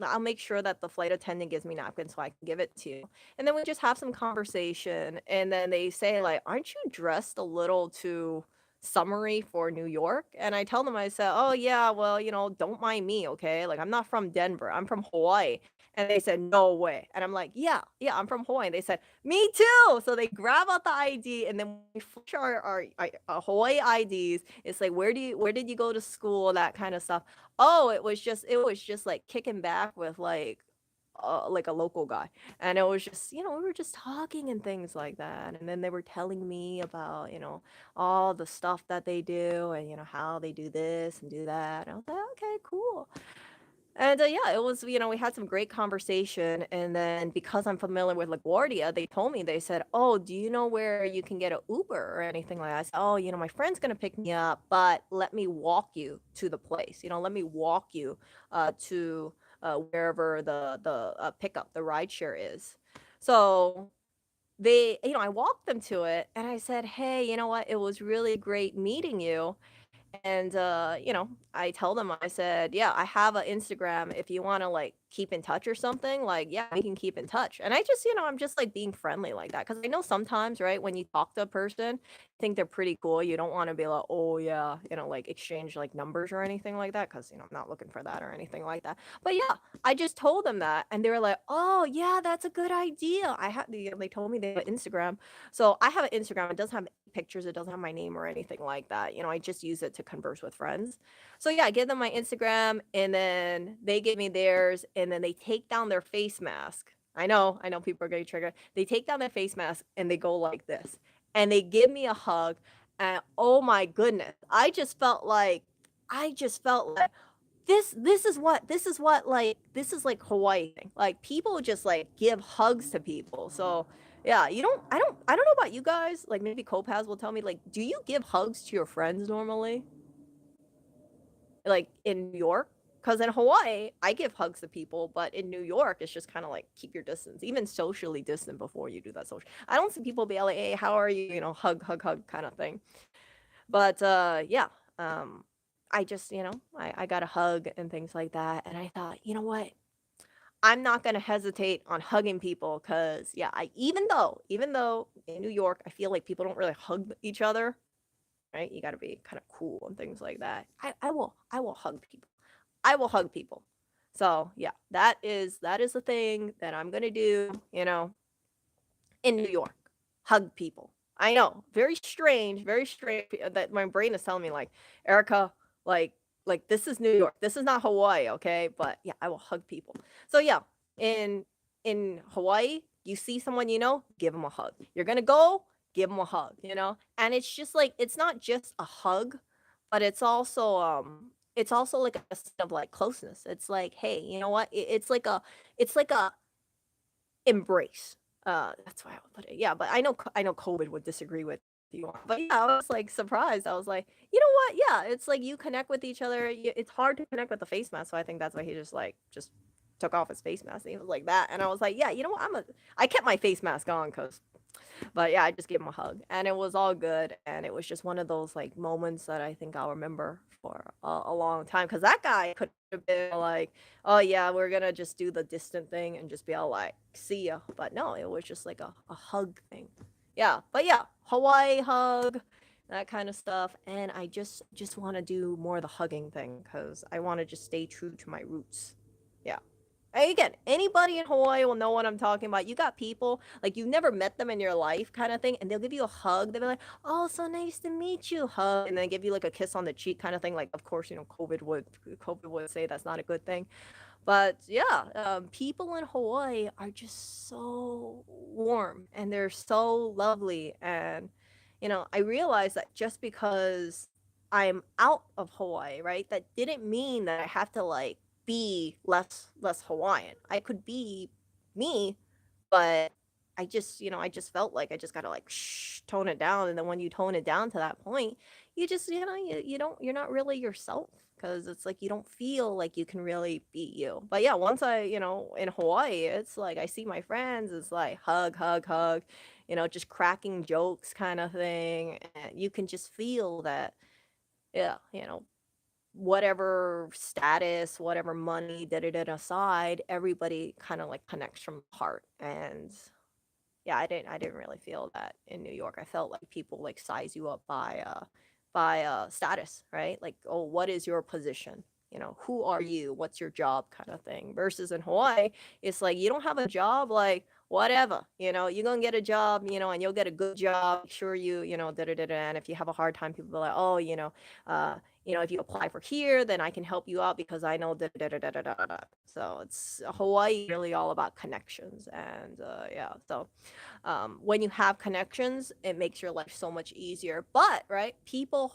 I'll make sure that the flight attendant gives me napkins so I can give it to you." And then we just have some conversation, and then they say, like, "Aren't you dressed a little too summary for New York?" And I tell them, I said, "Oh yeah, well, don't mind me, okay? Like I'm not from Denver. I'm from Hawaii." And they said, "No way." And I'm like, "Yeah, yeah, I'm from Hawaii." And they said, "Me too." So they grab out the ID and then we flash our Hawaii IDs. It's like, where did you go to school? That kind of stuff. Oh, it was just like kicking back with like a local guy. And it was just, we were just talking and things like that. And then they were telling me about, all the stuff that they do and, how they do this and do that. And I was like, okay, cool. And, yeah, it was we had some great conversation, and then because I'm familiar with LaGuardia, they told me, they said, "Oh, do you know where you can get a Uber or anything like that?" I said, "Oh, my friend's gonna pick me up, but let me walk you to the place, let me walk you, to, wherever the pickup, the rideshare is." So, I walked them to it, and I said, "Hey, you know what? It was really great meeting you." And, I tell them, I said, "Yeah, I have an Instagram if you wanna, like, keep in touch or something, like, yeah, we can keep in touch." And I just, I'm just, like, being friendly like that because I know sometimes, right, when you talk to a person, think they're pretty cool, you don't wanna be like, "Oh, yeah," like, exchange, like, numbers or anything like that because I'm not looking for that or anything like that. But, yeah, I just told them that, and they were like, "Oh, yeah, that's a good idea." They told me they have an Instagram. So I have an Instagram, it doesn't have pictures, it doesn't have my name or anything like that. I just use it to converse with friends. So yeah, I give them my Instagram and then they give me theirs and then they take down their face mask. I know people are getting triggered. They take down their face mask and they go like this. And they give me a hug. And oh my goodness, I just felt like this is like Hawaii thing. Like people just like give hugs to people. So yeah, I don't know about you guys. Like maybe Copaz will tell me like, do you give hugs to your friends normally? Like in New York? Because in Hawaii, I give hugs to people, but in New York, it's just kind of like keep your distance, even socially distant before you do that social. I don't see people be like, hey, how are you? Hug, hug, hug kind of thing. But yeah, I just, I got a hug and things like that. And I thought, you know what? I'm not gonna hesitate on hugging people because yeah, even though in New York, I feel like people don't really hug each other, right? You gotta be kind of cool and things like that. I will hug people. I will hug people. So yeah, that is the thing that I'm gonna do, in New York. Hug people. I know, very strange that my brain is telling me like, "Erica, like this is New York. This is not Hawaii, okay?" But yeah, I will hug people. So yeah, in Hawaii, you see someone give them a hug. You're gonna go, give them a hug, And it's just like it's not just a hug, but it's also like a sense of like closeness. It's like, "Hey, you know what?" It's like a embrace. That's why I would put it. Yeah, but I know COVID would disagree with you on, but yeah, I was like surprised. I was like, you know what? Yeah, it's like you connect with each other. It's hard to connect with the face mask, so I think that's why he just took off his face mask. And he was like that, and I was like, yeah, you know what? I kept my face mask on because but yeah, I just gave him a hug, and it was all good, and it was just one of those like moments that I think I'll remember for a long time. Cause that guy could have been like, "Oh yeah, we're gonna just do the distant thing and just be all like, see ya." But no, it was just like a hug thing. Yeah, but yeah, Hawaii hug, that kind of stuff, and I just want to do more of the hugging thing because I want to just stay true to my roots. Yeah. Again, anybody in Hawaii will know what I'm talking about. You got people, like, you've never met them in your life kinda thing, and they'll give you a hug. They'll be like, "Oh, so nice to meet you," hug, and then give you, like, a kiss on the cheek kinda thing, like, of course, COVID would say that's not a good thing. But yeah, people in Hawaii are just so warm and they're so lovely. And, I realized that just because I'm out of Hawaii, right, that didn't mean that I have to like be less Hawaiian. I could be me, but I just felt like I just gotta like tone it down. And then when you tone it down to that point, you just, you're not really yourself because it's like you don't feel like you can really be you. But yeah, once in Hawaii, it's like I see my friends, it's like hug, hug, hug, just cracking jokes kind of thing. And you can just feel that, yeah, whatever status, whatever money, da da da aside, everybody kind of like connects from the heart. And yeah, I didn't really feel that in New York. I felt like people like size you up by status, right? Like, oh, what is your position? Who are you? What's your job kind of thing. Versus in Hawaii, it's like you don't have a job, like whatever, you're gonna get a job, and you'll get a good job. Make sure da da da da. And if you have a hard time, people are like, oh, if you apply for here, then I can help you out because I know da da da da da da. Da. So it's Hawaii really all about connections and yeah. So when you have connections, it makes your life so much easier. But right, people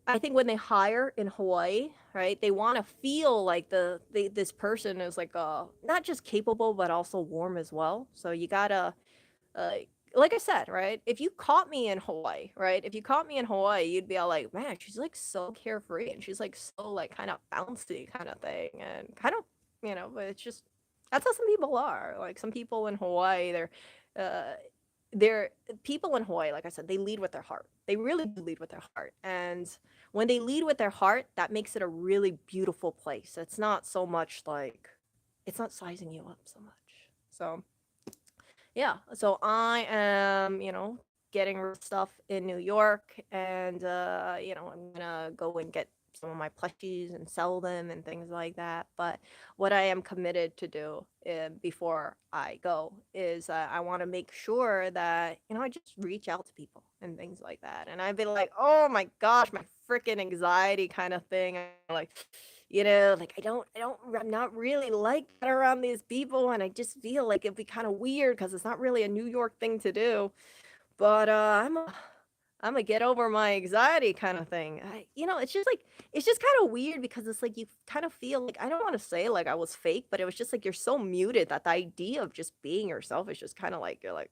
I think when they hire in Hawaii, right, they want to feel like this person is like not just capable but also warm as well. So you gotta uh, like I said, right? If you caught me in Hawaii, right? If you caught me in Hawaii, you'd be all like, man, she's like so carefree and she's like so like kind of bouncy kind of thing and kind of, but it's just that's how some people are. Like some people in Hawaii, uh they're people in Hawaii, like I said, they lead with their heart. They really do lead with their heart. And when they lead with their heart, that makes it a really beautiful place. It's not so much like it's not sizing you up so much. So yeah, so I am, getting rid of stuff in New York and I'm gonna go and get some of my plushies and sell them and things like that. But what I am committed to do before I go is I want to make sure that, I just reach out to people and things like that. And I've been like, oh my gosh, my freaking anxiety kind of thing. I'm like, like I'm not really like that around these people, and I just feel like it'd be kind of weird because it's not really a New York thing to do. But I'm a get over my anxiety kind of thing. It's just kind of weird because it's like you kind of feel like I don't want to say like I was fake, but it was just like you're so muted that the idea of just being yourself is just kind of like you're like,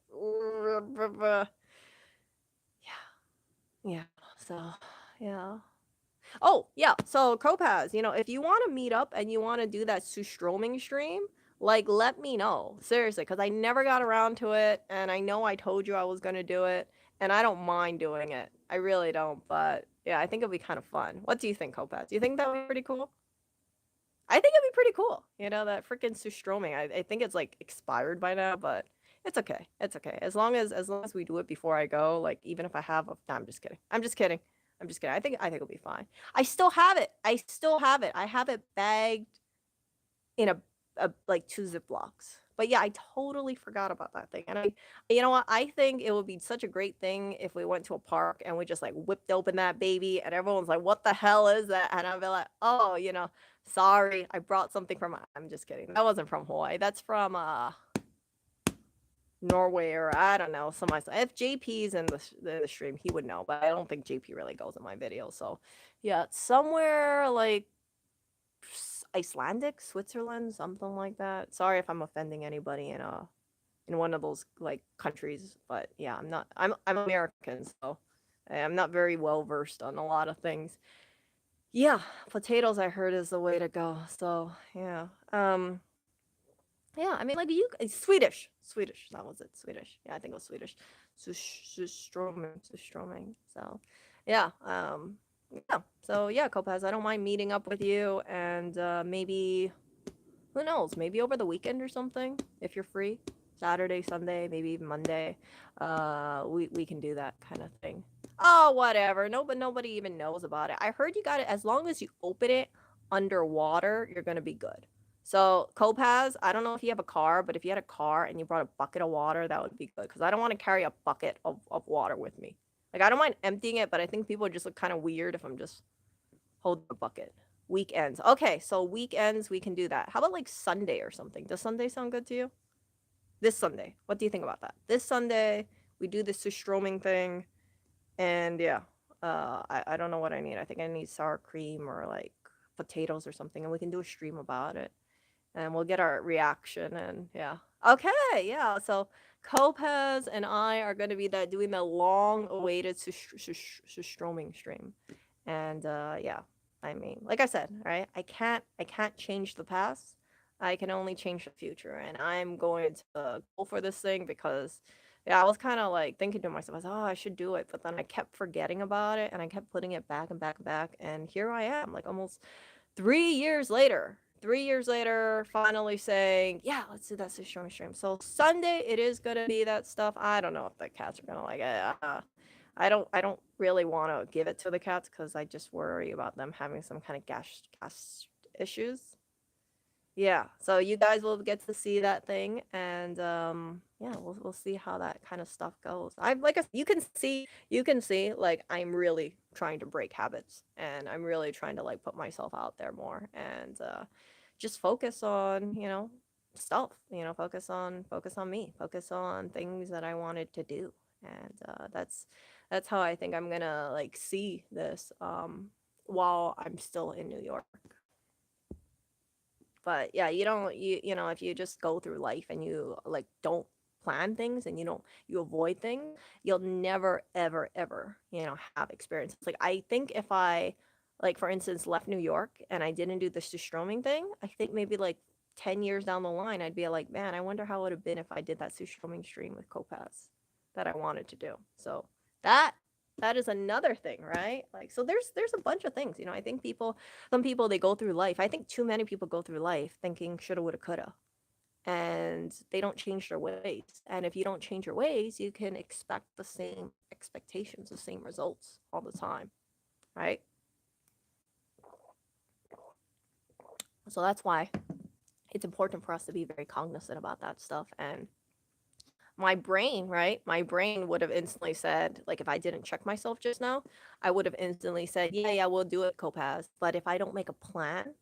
yeah, yeah. So yeah. Oh, yeah. So Copaz, if you want to meet up and you want to do that Sustroming stream, like let me know. Seriously, because I never got around to it and I know I told you I was gonna do it and I don't mind doing it. I really don't, but yeah, I think it'll be kind of fun. What do you think, Copaz? Do you think that would be pretty cool? I think it'd be pretty cool. That freaking Sustroming. I think it's like expired by now, but it's okay. It's okay. As long as we do it before I go, like even if I have a no, I'm just kidding. I'm just kidding. I'm just kidding. I think it'll be fine. I still have it. I still have it. I have it bagged in a like 2 Ziplocs. But yeah, I totally forgot about that thing. And you know what? I think it would be such a great thing if we went to a park and we just like whipped open that baby and everyone's like, what the hell is that? And I'd be like, oh, sorry, I brought something from, I'm just kidding. That wasn't from Hawaii. That's from, Norway or I don't know, if JP's in the stream, he would know, but I don't think JP really goes in my video. So yeah, somewhere like Icelandic, Switzerland, something like that. Sorry if I'm offending anybody in one of those like countries, but yeah, I'm American, so I'm not very well versed on a lot of things. Yeah, potatoes I heard is the way to go. So yeah. Yeah, I mean like Swedish. Swedish, that was it. Swedish. Yeah, I think it was Swedish. Stroming. So yeah. Yeah. So yeah, Kopaz, I don't mind meeting up with you and maybe who knows, maybe over the weekend or something, if you're free. Saturday, Sunday, maybe even Monday. We can do that kind of thing. Oh, whatever. No, but nobody even knows about it. I heard you got it as long as you open it underwater, you're gonna be good. So Copaz, I don't know if you have a car, but if you had a car and you brought a bucket of water, that would be good. Because I don't want to carry a bucket of water with me. Like I don't mind emptying it, but I think people just look kind of weird if I'm just holding a bucket. Weekends. Okay, so weekends we can do that. How about like Sunday or something? Does Sunday sound good to you? This Sunday. What do you think about that? This Sunday we do this stroming thing, and yeah, I don't know what I need. I think I need sour cream or like potatoes or something, and we can do a stream about it, and we'll get our reaction. And yeah, okay, yeah. So Copez and I are going to be that doing the long-awaited stroming stream. And yeah, I mean, like I said, right? I can't change the past. I can only change the future, and I'm going to go for this thing because yeah, I was kind of like thinking to myself, I was, oh, I should do it, but then I kept forgetting about it, and I kept putting it back and back and back, and here I am, like almost 3 years later. 3 years later, finally saying, yeah, let's do that stream. So Sunday, it is gonna be that stuff. I don't know if the cats are gonna like it. I don't really want to give it to the cats because I just worry about them having some kind of gas issues. Yeah, so you guys will get to see that thing, and yeah, we'll see how that kind of stuff goes. I'm like you can see like I'm really trying to break habits, and I'm really trying to like put myself out there more, and just focus on stuff. Focus on me, focus on things that I wanted to do, and That's how I think I'm gonna like see this while I'm still in New York. But yeah, you know, if you just go through life and you like don't plan things and you avoid things, you'll never ever ever, you know, have experiences. Like I think if I like for instance left New York and I didn't do the sustroming thing, I think maybe like 10 years down the line I'd be like, "Man, I wonder how it would have been if I did that sustroming stream with Kopaz that I wanted to do." So, that that is another thing, right? Like so there's a bunch of things, you know. I think some people they go through life. I think too many people go through life thinking shoulda, woulda, coulda, and they don't change their ways. And if you don't change your ways, you can expect the same expectations, the same results all the time, right? So that's why it's important for us to be very cognizant about that stuff. And my brain, right? My brain would have instantly said, like, if I didn't check myself just now, I would have instantly said, yeah, yeah, we'll do it, Copaz. But if I don't make a plan,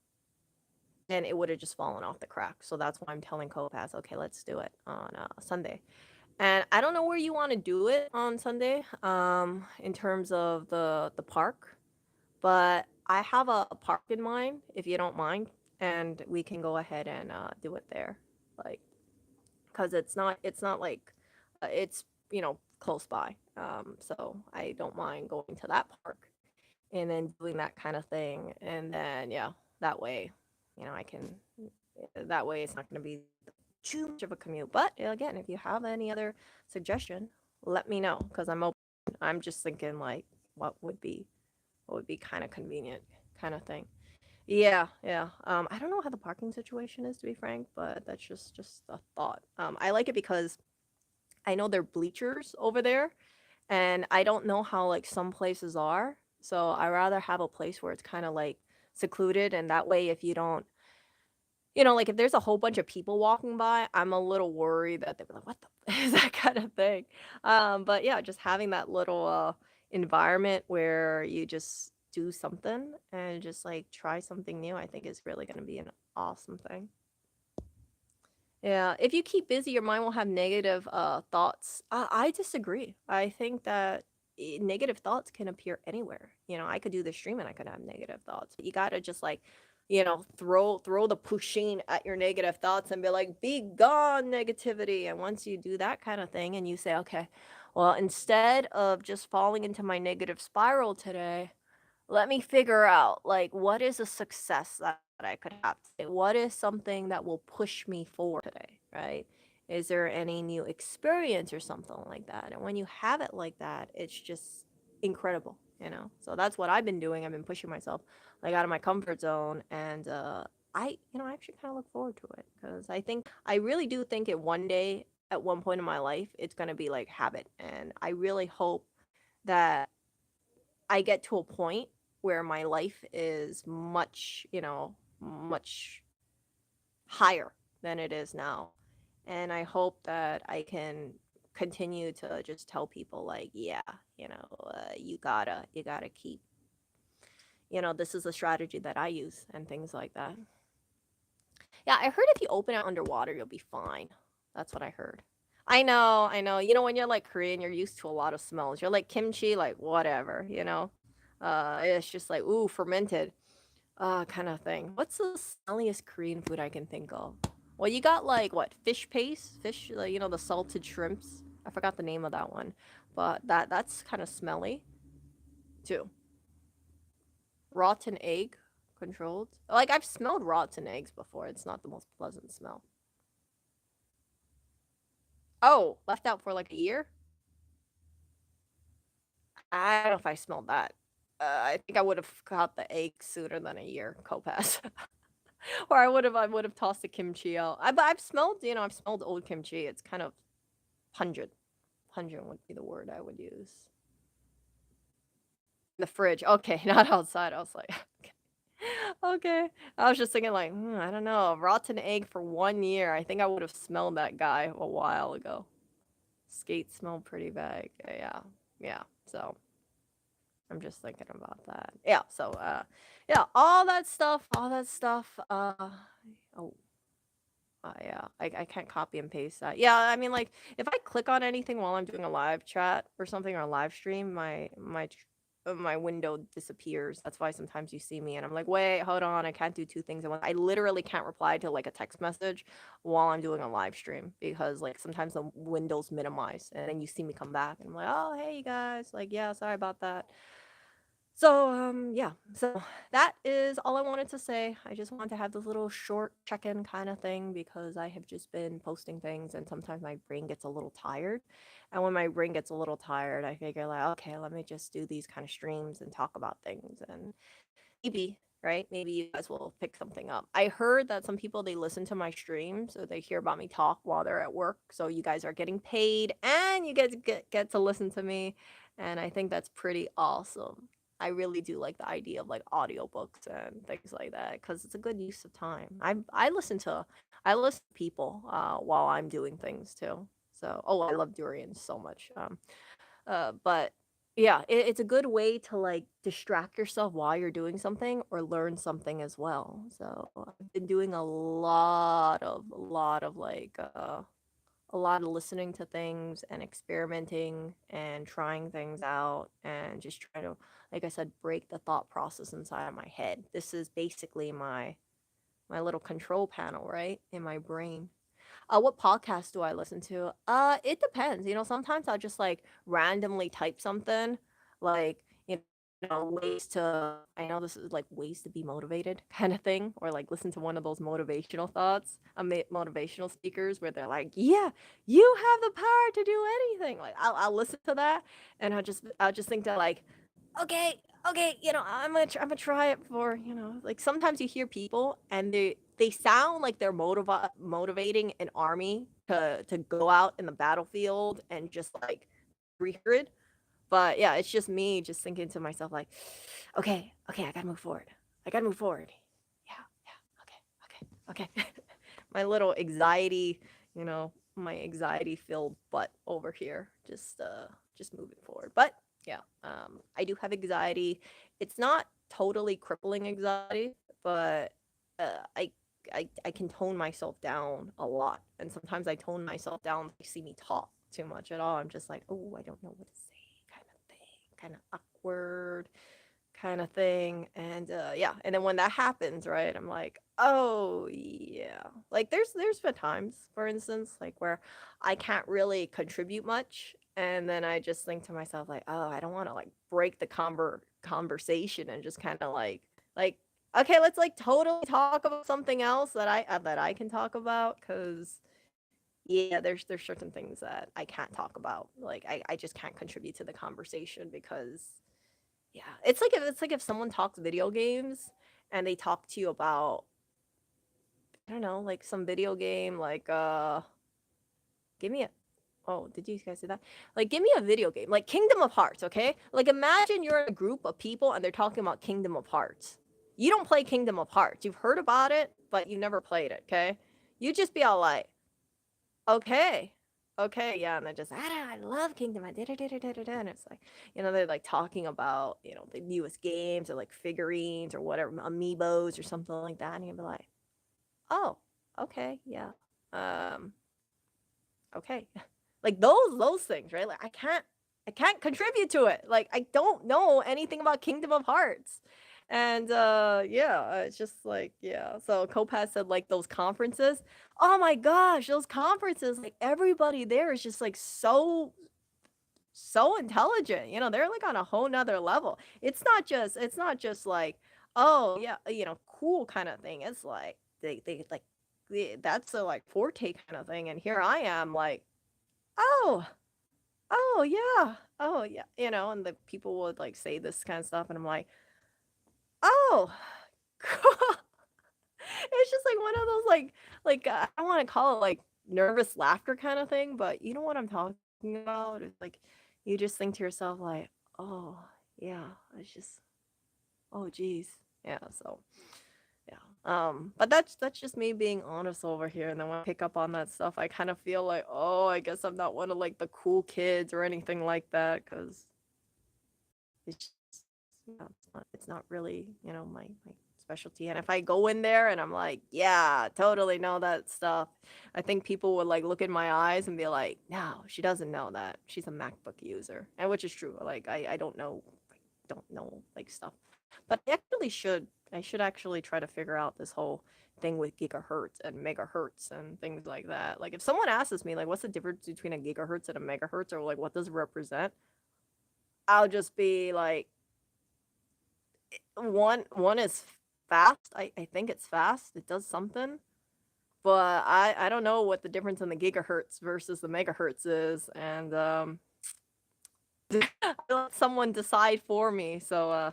then it would have just fallen off the crack. So that's why I'm telling Copaz, okay, let's do it on Sunday. And I don't know where you want to do it on Sunday, in terms of the park, but I have a park in mind, if you don't mind, and we can go ahead and do it there, like, because it's not like it's you know close by, so I don't mind going to that park and then doing that kind of thing, and then yeah, that way, you know, I can that way it's not going to be too much of a commute. But again, if you have any other suggestion, let me know because I'm open. I'm just thinking like what would be kind of convenient kind of thing. Yeah, yeah. I don't know how the parking situation is to be frank, but that's just a thought. I like it because I know there are bleachers over there, and I don't know how like some places are. So I rather have a place where it's kind of like secluded, and that way, if you don't, you know, like if there's a whole bunch of people walking by, I'm a little worried that they're like, "What the is that kind of thing?" But yeah, just having that little environment where you just do something and just like try something new, I think is really going to be an awesome thing. Yeah, if you keep busy, your mind will have negative thoughts. I disagree. I think that negative thoughts can appear anywhere. You know, I could do the stream and I could have negative thoughts. But you gotta just like, you know, throw the pushing at your negative thoughts and be like, "Be gone, negativity." And once you do that kind of thing, and you say, "Okay, well, instead of just falling into my negative spiral today, let me figure out like what is a success that I could have today? What is something that will push me forward today, right? Is there any new experience or something like that?" And when you have it like that, it's just incredible, you know. So that's what I've been doing. I've been pushing myself like out of my comfort zone, and I actually kind of look forward to it because I really do think it one day at one point in my life it's gonna be like habit, and I really hope that I get to a point where my life is much, you know, much higher than it is now. And I hope that I can continue to just tell people like, yeah, you know, you gotta keep, you know, this is a strategy that I use and things like that. Yeah, I heard if you open it underwater, you'll be fine. That's what I heard. I know, I know. You know, when you're like Korean, you're used to a lot of smells. You're like kimchi, like whatever, you know? It's just like, ooh, fermented, kind of thing. What's the smelliest Korean food I can think of? Well, you got like what, fish paste? Fish, like, you know, the salted shrimps. I forgot the name of that one. But that's kind of smelly too. Rotten egg controlled. Like I've smelled rotten eggs before. It's not the most pleasant smell. Oh, left out for like a year? I don't know if I smelled that. I think I would have caught the egg sooner than a year, Copass. Or I would have tossed the kimchi out. But I've smelled, you know, I've smelled old kimchi. It's kind of pungent. Pungent would be the word I would use. The fridge. Okay, not outside. I was like, okay. Okay. I was just thinking like, I don't know, rotten egg for 1 year. I think I would have smelled that guy a while ago. Skate smelled pretty bad. Yeah. Yeah. So I'm just thinking about that. Yeah, so yeah, all that stuff, oh, Yeah, I can't copy and paste that. Yeah, I mean, like, if I click on anything while I'm doing a live chat or something or a live stream, my window disappears. That's why sometimes you see me and I'm like, wait, hold on, I can't do two things at once. I literally can't reply to like a text message while I'm doing a live stream because like sometimes the windows minimize and then you see me come back and I'm like, oh hey you guys, like yeah, sorry about that. So, yeah. So that is all I wanted to say. I just wanted to have this little short check-in kind of thing because I have just been posting things and sometimes my brain gets a little tired. And when my brain gets a little tired, I figure like, okay, let me just do these kind of streams and talk about things and maybe, right? Maybe you guys will pick something up. I heard that some people they listen to my streams so they hear about me talk while they're at work. So you guys are getting paid and you get to listen to me. And I think that's pretty awesome. I really do like the idea of like audiobooks and things like that because it's a good use of time. I listen to people while I'm doing things too. So oh I love durians so much. But yeah, it's a good way to like distract yourself while you're doing something or learn something as well. So I've been doing a lot of listening to things and experimenting and trying things out and just trying to, like I said, break the thought process inside of my head. This is basically my little control panel, right, in my brain. What podcast do I listen to? It depends. You know, sometimes I'll just like randomly type something, like ways to. I know this is like ways to be motivated kind of thing, or like listen to one of those motivational thoughts, motivational speakers where they're like, "Yeah, you have the power to do anything." Like I'll listen to that, and I'll just think that like, okay, okay, I'm gonna try it for like sometimes you hear people and they sound like they're motivating an army to go out in the battlefield and just like 300. But yeah, it's just me just thinking to myself like, okay, okay, I gotta move forward. I gotta move forward. Yeah, yeah, okay, okay, okay. My little anxiety, my anxiety filled butt over here, just moving forward. But yeah, I do have anxiety. It's not totally crippling anxiety, but I can tone myself down a lot, and sometimes I tone myself down. If you see me talk too much at all, I'm just like, oh, I don't know what to say, kind of thing, kind of awkward kind of thing. And yeah, and then when that happens, right, I'm like, oh yeah. Like there's been times, for instance, like where I can't really contribute much, and then I just think to myself like, oh, I don't want to like break the conversation and just kind of like okay, let's like totally talk about something else that I can talk about because yeah, there's certain things that I can't talk about. Like I just can't contribute to the conversation because yeah, it's like if someone talks video games and they talk to you about I don't know, like some video game like give me a oh, did you guys see that? Like give me a video game, like Kingdom of Hearts, okay? Like imagine you're in a group of people and they're talking about Kingdom of Hearts. You don't play Kingdom of Hearts. You've heard about it, but you never played it, okay? You just be all like, okay. Okay, yeah, and they're just, I love Kingdom. I did it. And it's like, they're like talking about, the newest games or like figurines or whatever, amiibos or something like that. And you'd be like, oh, okay, yeah. Um, okay. Like those things, right? Like I can't contribute to it. Like I don't know anything about Kingdom of Hearts. And yeah, it's just like yeah. So Copas said like those conferences. Oh my gosh, those conferences, like everybody there is just like so intelligent. They're like on a whole nother level. It's not just like, oh yeah, cool kind of thing. It's like they like that's the like forte kind of thing. And here I am like, oh, oh yeah. Oh yeah. And the people would like say this kind of stuff and I'm like, "Oh, it's just like one of those I don't want to call it like nervous laughter kind of thing, but you know what I'm talking about? It's like you just think to yourself like, "Oh, yeah, it's just oh geez." Yeah, so yeah. But that's just me being honest over here. And then when I pick up on that stuff, I kind of feel like, oh, I guess I'm not one of like the cool kids or anything like that, because it's just yeah, it's not really, my specialty. And if I go in there and I'm like, yeah, totally know that stuff, I think people would like look in my eyes and be like, no, she doesn't know that. She's a MacBook user. And which is true. Like I don't know like stuff. But I actually should. I should actually try to figure out this whole thing with gigahertz and megahertz and things like that. Like if someone asks me like what's the difference between a gigahertz and a megahertz or like what does it represent? I'll just be like one is fast. I think it's fast. It does something. But I don't know what the difference in the gigahertz versus the megahertz is, and I let someone decide for me. So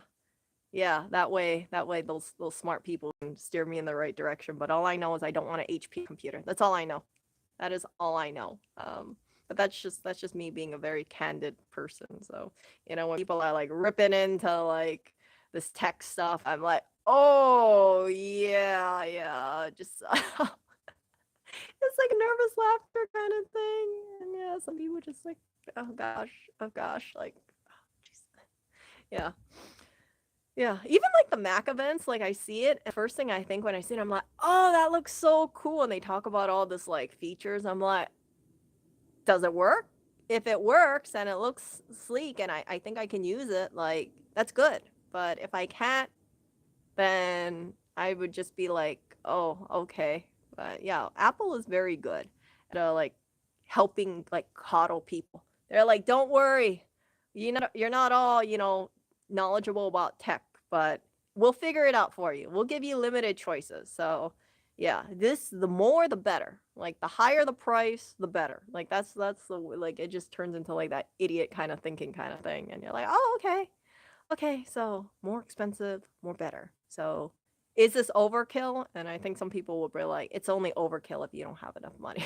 yeah, that way those smart people can steer me in the right direction. But all I know is I don't want an HP computer. That's all I know. That is all I know. But that's just me being a very candid person. So, when people are like ripping into like this tech stuff, I'm like, oh yeah, yeah, just it's like nervous laughter kind of thing. And yeah, some people just like, oh gosh, like, jeez. Yeah. Yeah, even like the Mac events, like I see it, and first thing I think when I see it, I'm like, oh, that looks so cool. And they talk about all this like features. I'm like, does it work? If it works and it looks sleek and I think I can use it, like that's good. But if I can't, then I would just be like, oh, okay. But yeah, Apple is very good at like helping like coddle people. They're like, don't worry, you're not all knowledgeable about tech, but we'll figure it out for you. We'll give you limited choices. So yeah, the more the better. Like the higher the price, the better. Like that's the like it just turns into like that idiot kind of thinking kind of thing, and you're like, oh okay. Okay, so more expensive, more better. So is this overkill? And I think some people will be like, it's only overkill if you don't have enough money.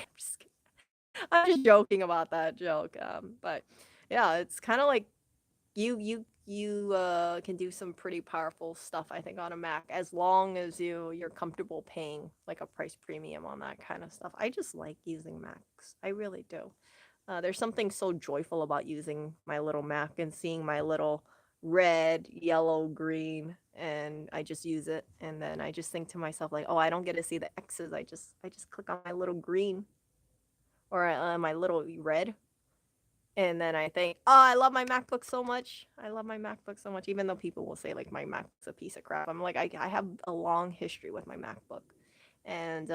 I'm just joking about that joke. But yeah, it's kind of like you can do some pretty powerful stuff, I think, on a Mac as long as you're comfortable paying like a price premium on that kind of stuff. I just like using Macs. I really do. There's something so joyful about using my little Mac and seeing my little red, yellow, green, and I just use it. And then I just think to myself like, oh, I don't get to see the X's. I just click on my little green or my little red, and then I think, oh, I love my MacBook so much. I love my MacBook so much, even though people will say like my MacBook's a piece of crap. I'm like, I have a long history with my MacBook, and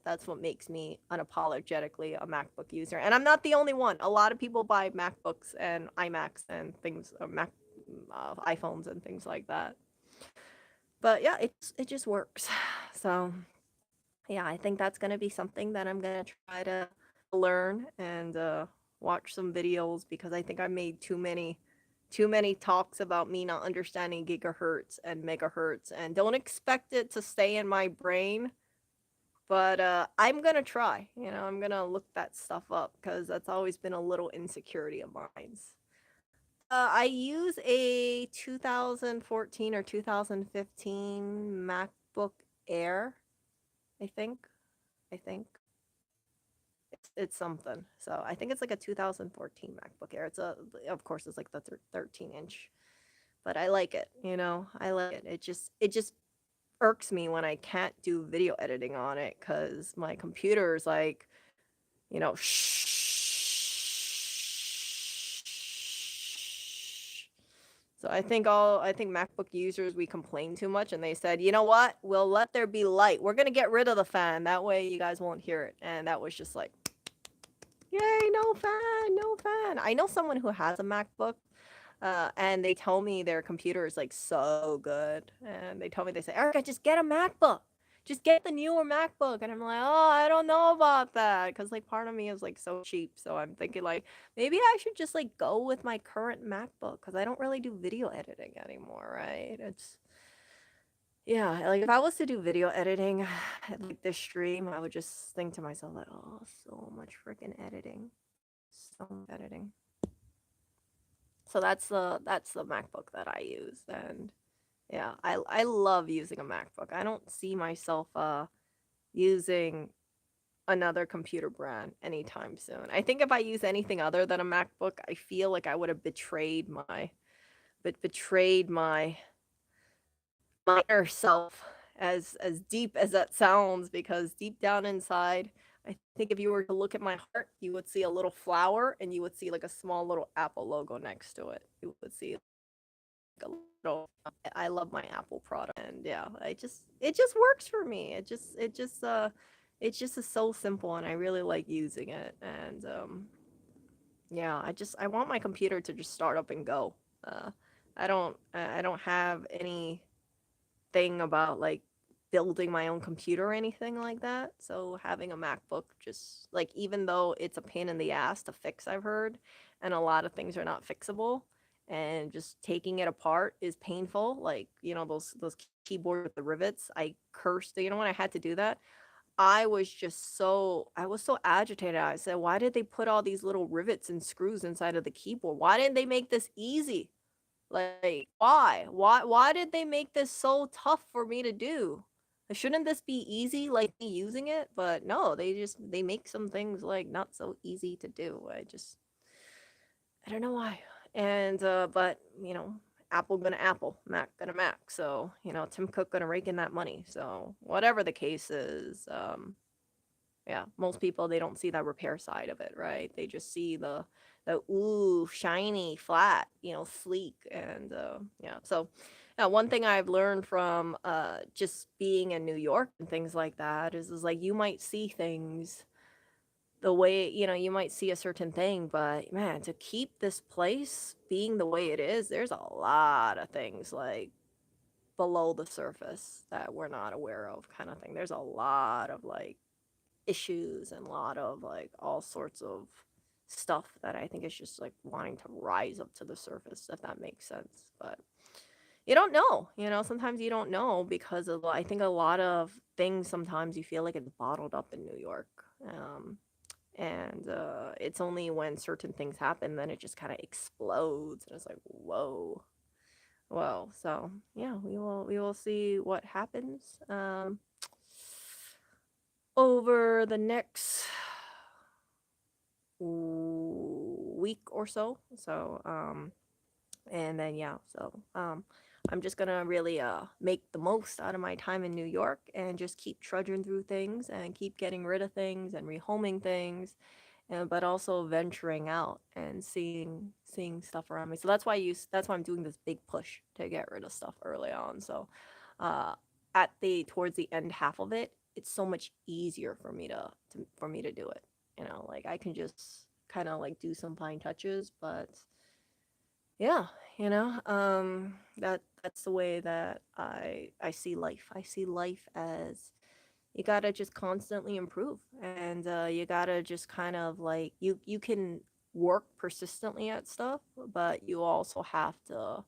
that's what makes me unapologetically a MacBook user. And I'm not the only one. A lot of people buy MacBooks and iMacs and things, or iPhones and things like that. But yeah, it just works. So yeah, I think that's gonna be something that I'm gonna try to learn and watch some videos, because I think I made too many talks about me not understanding gigahertz and megahertz, and don't expect it to stay in my brain. But I'm gonna try. I'm gonna look that stuff up because that's always been a little insecurity of mine. I use a 2014 or 2015 MacBook Air, I think. I think it's something. So I think it's like a 2014 MacBook Air. Of course, it's like the 13-inch, but I like it. I like it. It just irks me when I can't do video editing on it because my computer is like, shh. So I think MacBook users, we complain too much, and they said, you know what? We'll let there be light. We're gonna get rid of the fan. That way you guys won't hear it. And that was just like, yay, no fan, no fan. I know someone who has a MacBook, and they tell me their computer is like so good. And they say, Erica, just get a MacBook. Just get the newer MacBook. And I'm like, oh, I don't know about that. Because like part of me is like so cheap. So I'm thinking like, maybe I should just like go with my current MacBook, because I don't really do video editing anymore, right? Yeah, like if I was to do video editing like this stream, I would just think to myself like, oh, so much freaking editing. So much editing. So that's the MacBook that I use. And yeah, I love using a MacBook. I don't see myself using another computer brand anytime soon. I think if I use anything other than a MacBook, I feel like I would have betrayed my my inner self, as deep as that sounds, because deep down inside, I think if you were to look at my heart, you would see a little flower and you would see like a small little Apple logo next to it. You would see like a little I love my Apple product, and yeah, it just works for me. It just is so simple, and I really like using it. And yeah, I want my computer to just start up and go. Uh I don't have any thing about like building my own computer or anything like that. So having a MacBook, just like, even though it's a pain in the ass to fix, I've heard, and a lot of things are not fixable, and just taking it apart is painful. Like, you know, those keyboard with the rivets. I cursed, you know, when I had to do that. I was so agitated. I said, why did they put all these little rivets and screws inside of the keyboard? Why didn't they make this easy? Like, why? Why did they make this so tough for me to do? Shouldn't this be easy, like me using it? But no, they make some things like not so easy to do. I don't know why. And but you know, Apple gonna Apple, Mac gonna Mac. So, you know, Tim Cook gonna rake in that money. So whatever the case is, yeah, most people, they don't see that repair side of it, right? They just see the ooh, shiny, flat, you know, sleek, and yeah. So, one thing I've learned from just being in New York and things like that is like, you might see things the way, you know, you might see a certain thing, but man, to keep this place being the way it is, there's a lot of things like below the surface that we're not aware of, kind of thing. There's a lot of like issues and a lot of like all sorts of stuff that I think is just like wanting to rise up to the surface, if that makes sense. But you don't know, you know, sometimes you don't know because of, I think, a lot of things sometimes you feel like it's bottled up in New York. And it's only when certain things happen then it just kind of explodes, and it's like, whoa. Well, so yeah, we will see what happens over the next week or so. So, and then yeah, so I'm just gonna really make the most out of my time in New York and just keep trudging through things and keep getting rid of things and rehoming things, and but also venturing out and seeing stuff around me. So that's why I'm doing this big push to get rid of stuff early on. So, uh, at the towards the end half of it, it's so much easier for me to do it. You know, like I can just kind of like do some fine touches, but yeah, you know, that's the way that I see life. I see life as you gotta just constantly improve, and you gotta just kind of like you can work persistently at stuff, but you also have to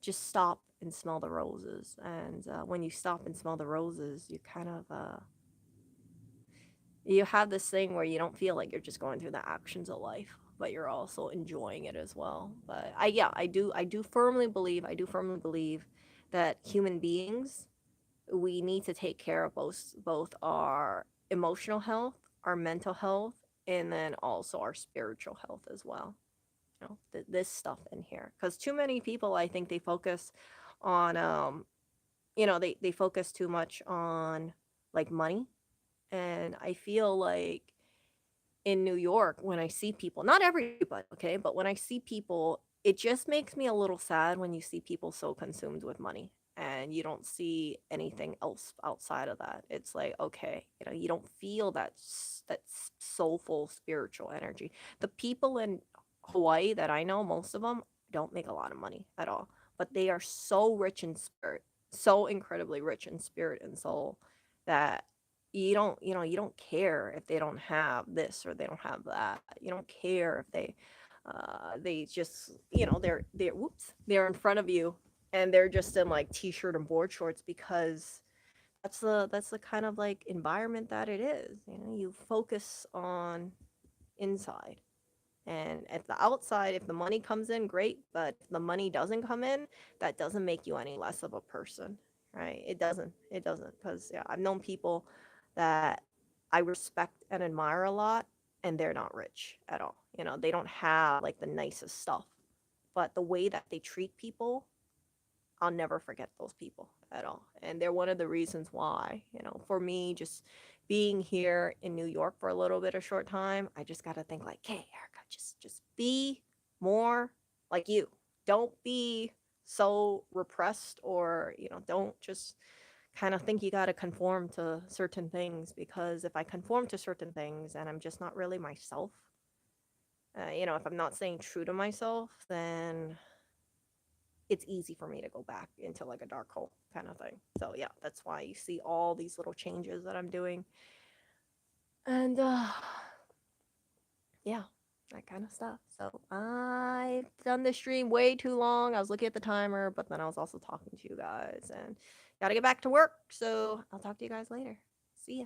just stop and smell the roses. And when you stop and smell the roses, you kind of you have this thing where you don't feel like you're just going through the actions of life, but you're also enjoying it as well. But I do firmly believe, that human beings, we need to take care of both our emotional health, our mental health, and then also our spiritual health as well. You know, this stuff in here, because too many people, I think, they focus on you know, they focus too much on like money. And I feel like in New York, when I see people, not everybody, okay, but when I see people, it just makes me a little sad when you see people so consumed with money and you don't see anything else outside of that. It's like, okay, you know, you don't feel that soulful spiritual energy. The people in Hawaii that I know, most of them don't make a lot of money at all, but they are so rich in spirit, so incredibly rich in spirit and soul, that you don't care if they don't have this or they don't have that. You don't care if they just, you know, they're whoops, they're in front of you and they're just in like t-shirt and board shorts, because that's the kind of like environment that it is. You know, you focus on inside, and at the outside, if the money comes in, great. But if the money doesn't come in, that doesn't make you any less of a person, right? It doesn't. Because yeah, I've known people that I respect and admire a lot, and they're not rich at all. You know, they don't have like the nicest stuff, but the way that they treat people, I'll never forget those people at all. And they're one of the reasons why, for me, just being here in New York for a little bit of short time, I just got to think like, hey, Erica, just be more like you. Don't be so repressed, or, don't just kind of think you got to conform to certain things, because if I conform to certain things and I'm just not really myself, if I'm not staying true to myself, then it's easy for me to go back into like a dark hole kind of thing. So yeah, that's why you see all these little changes that I'm doing. And yeah, that kind of stuff. So I've done this stream way too long. I was looking at the timer, but then I was also talking to you guys and got to get back to work. So I'll talk to you guys later. See ya.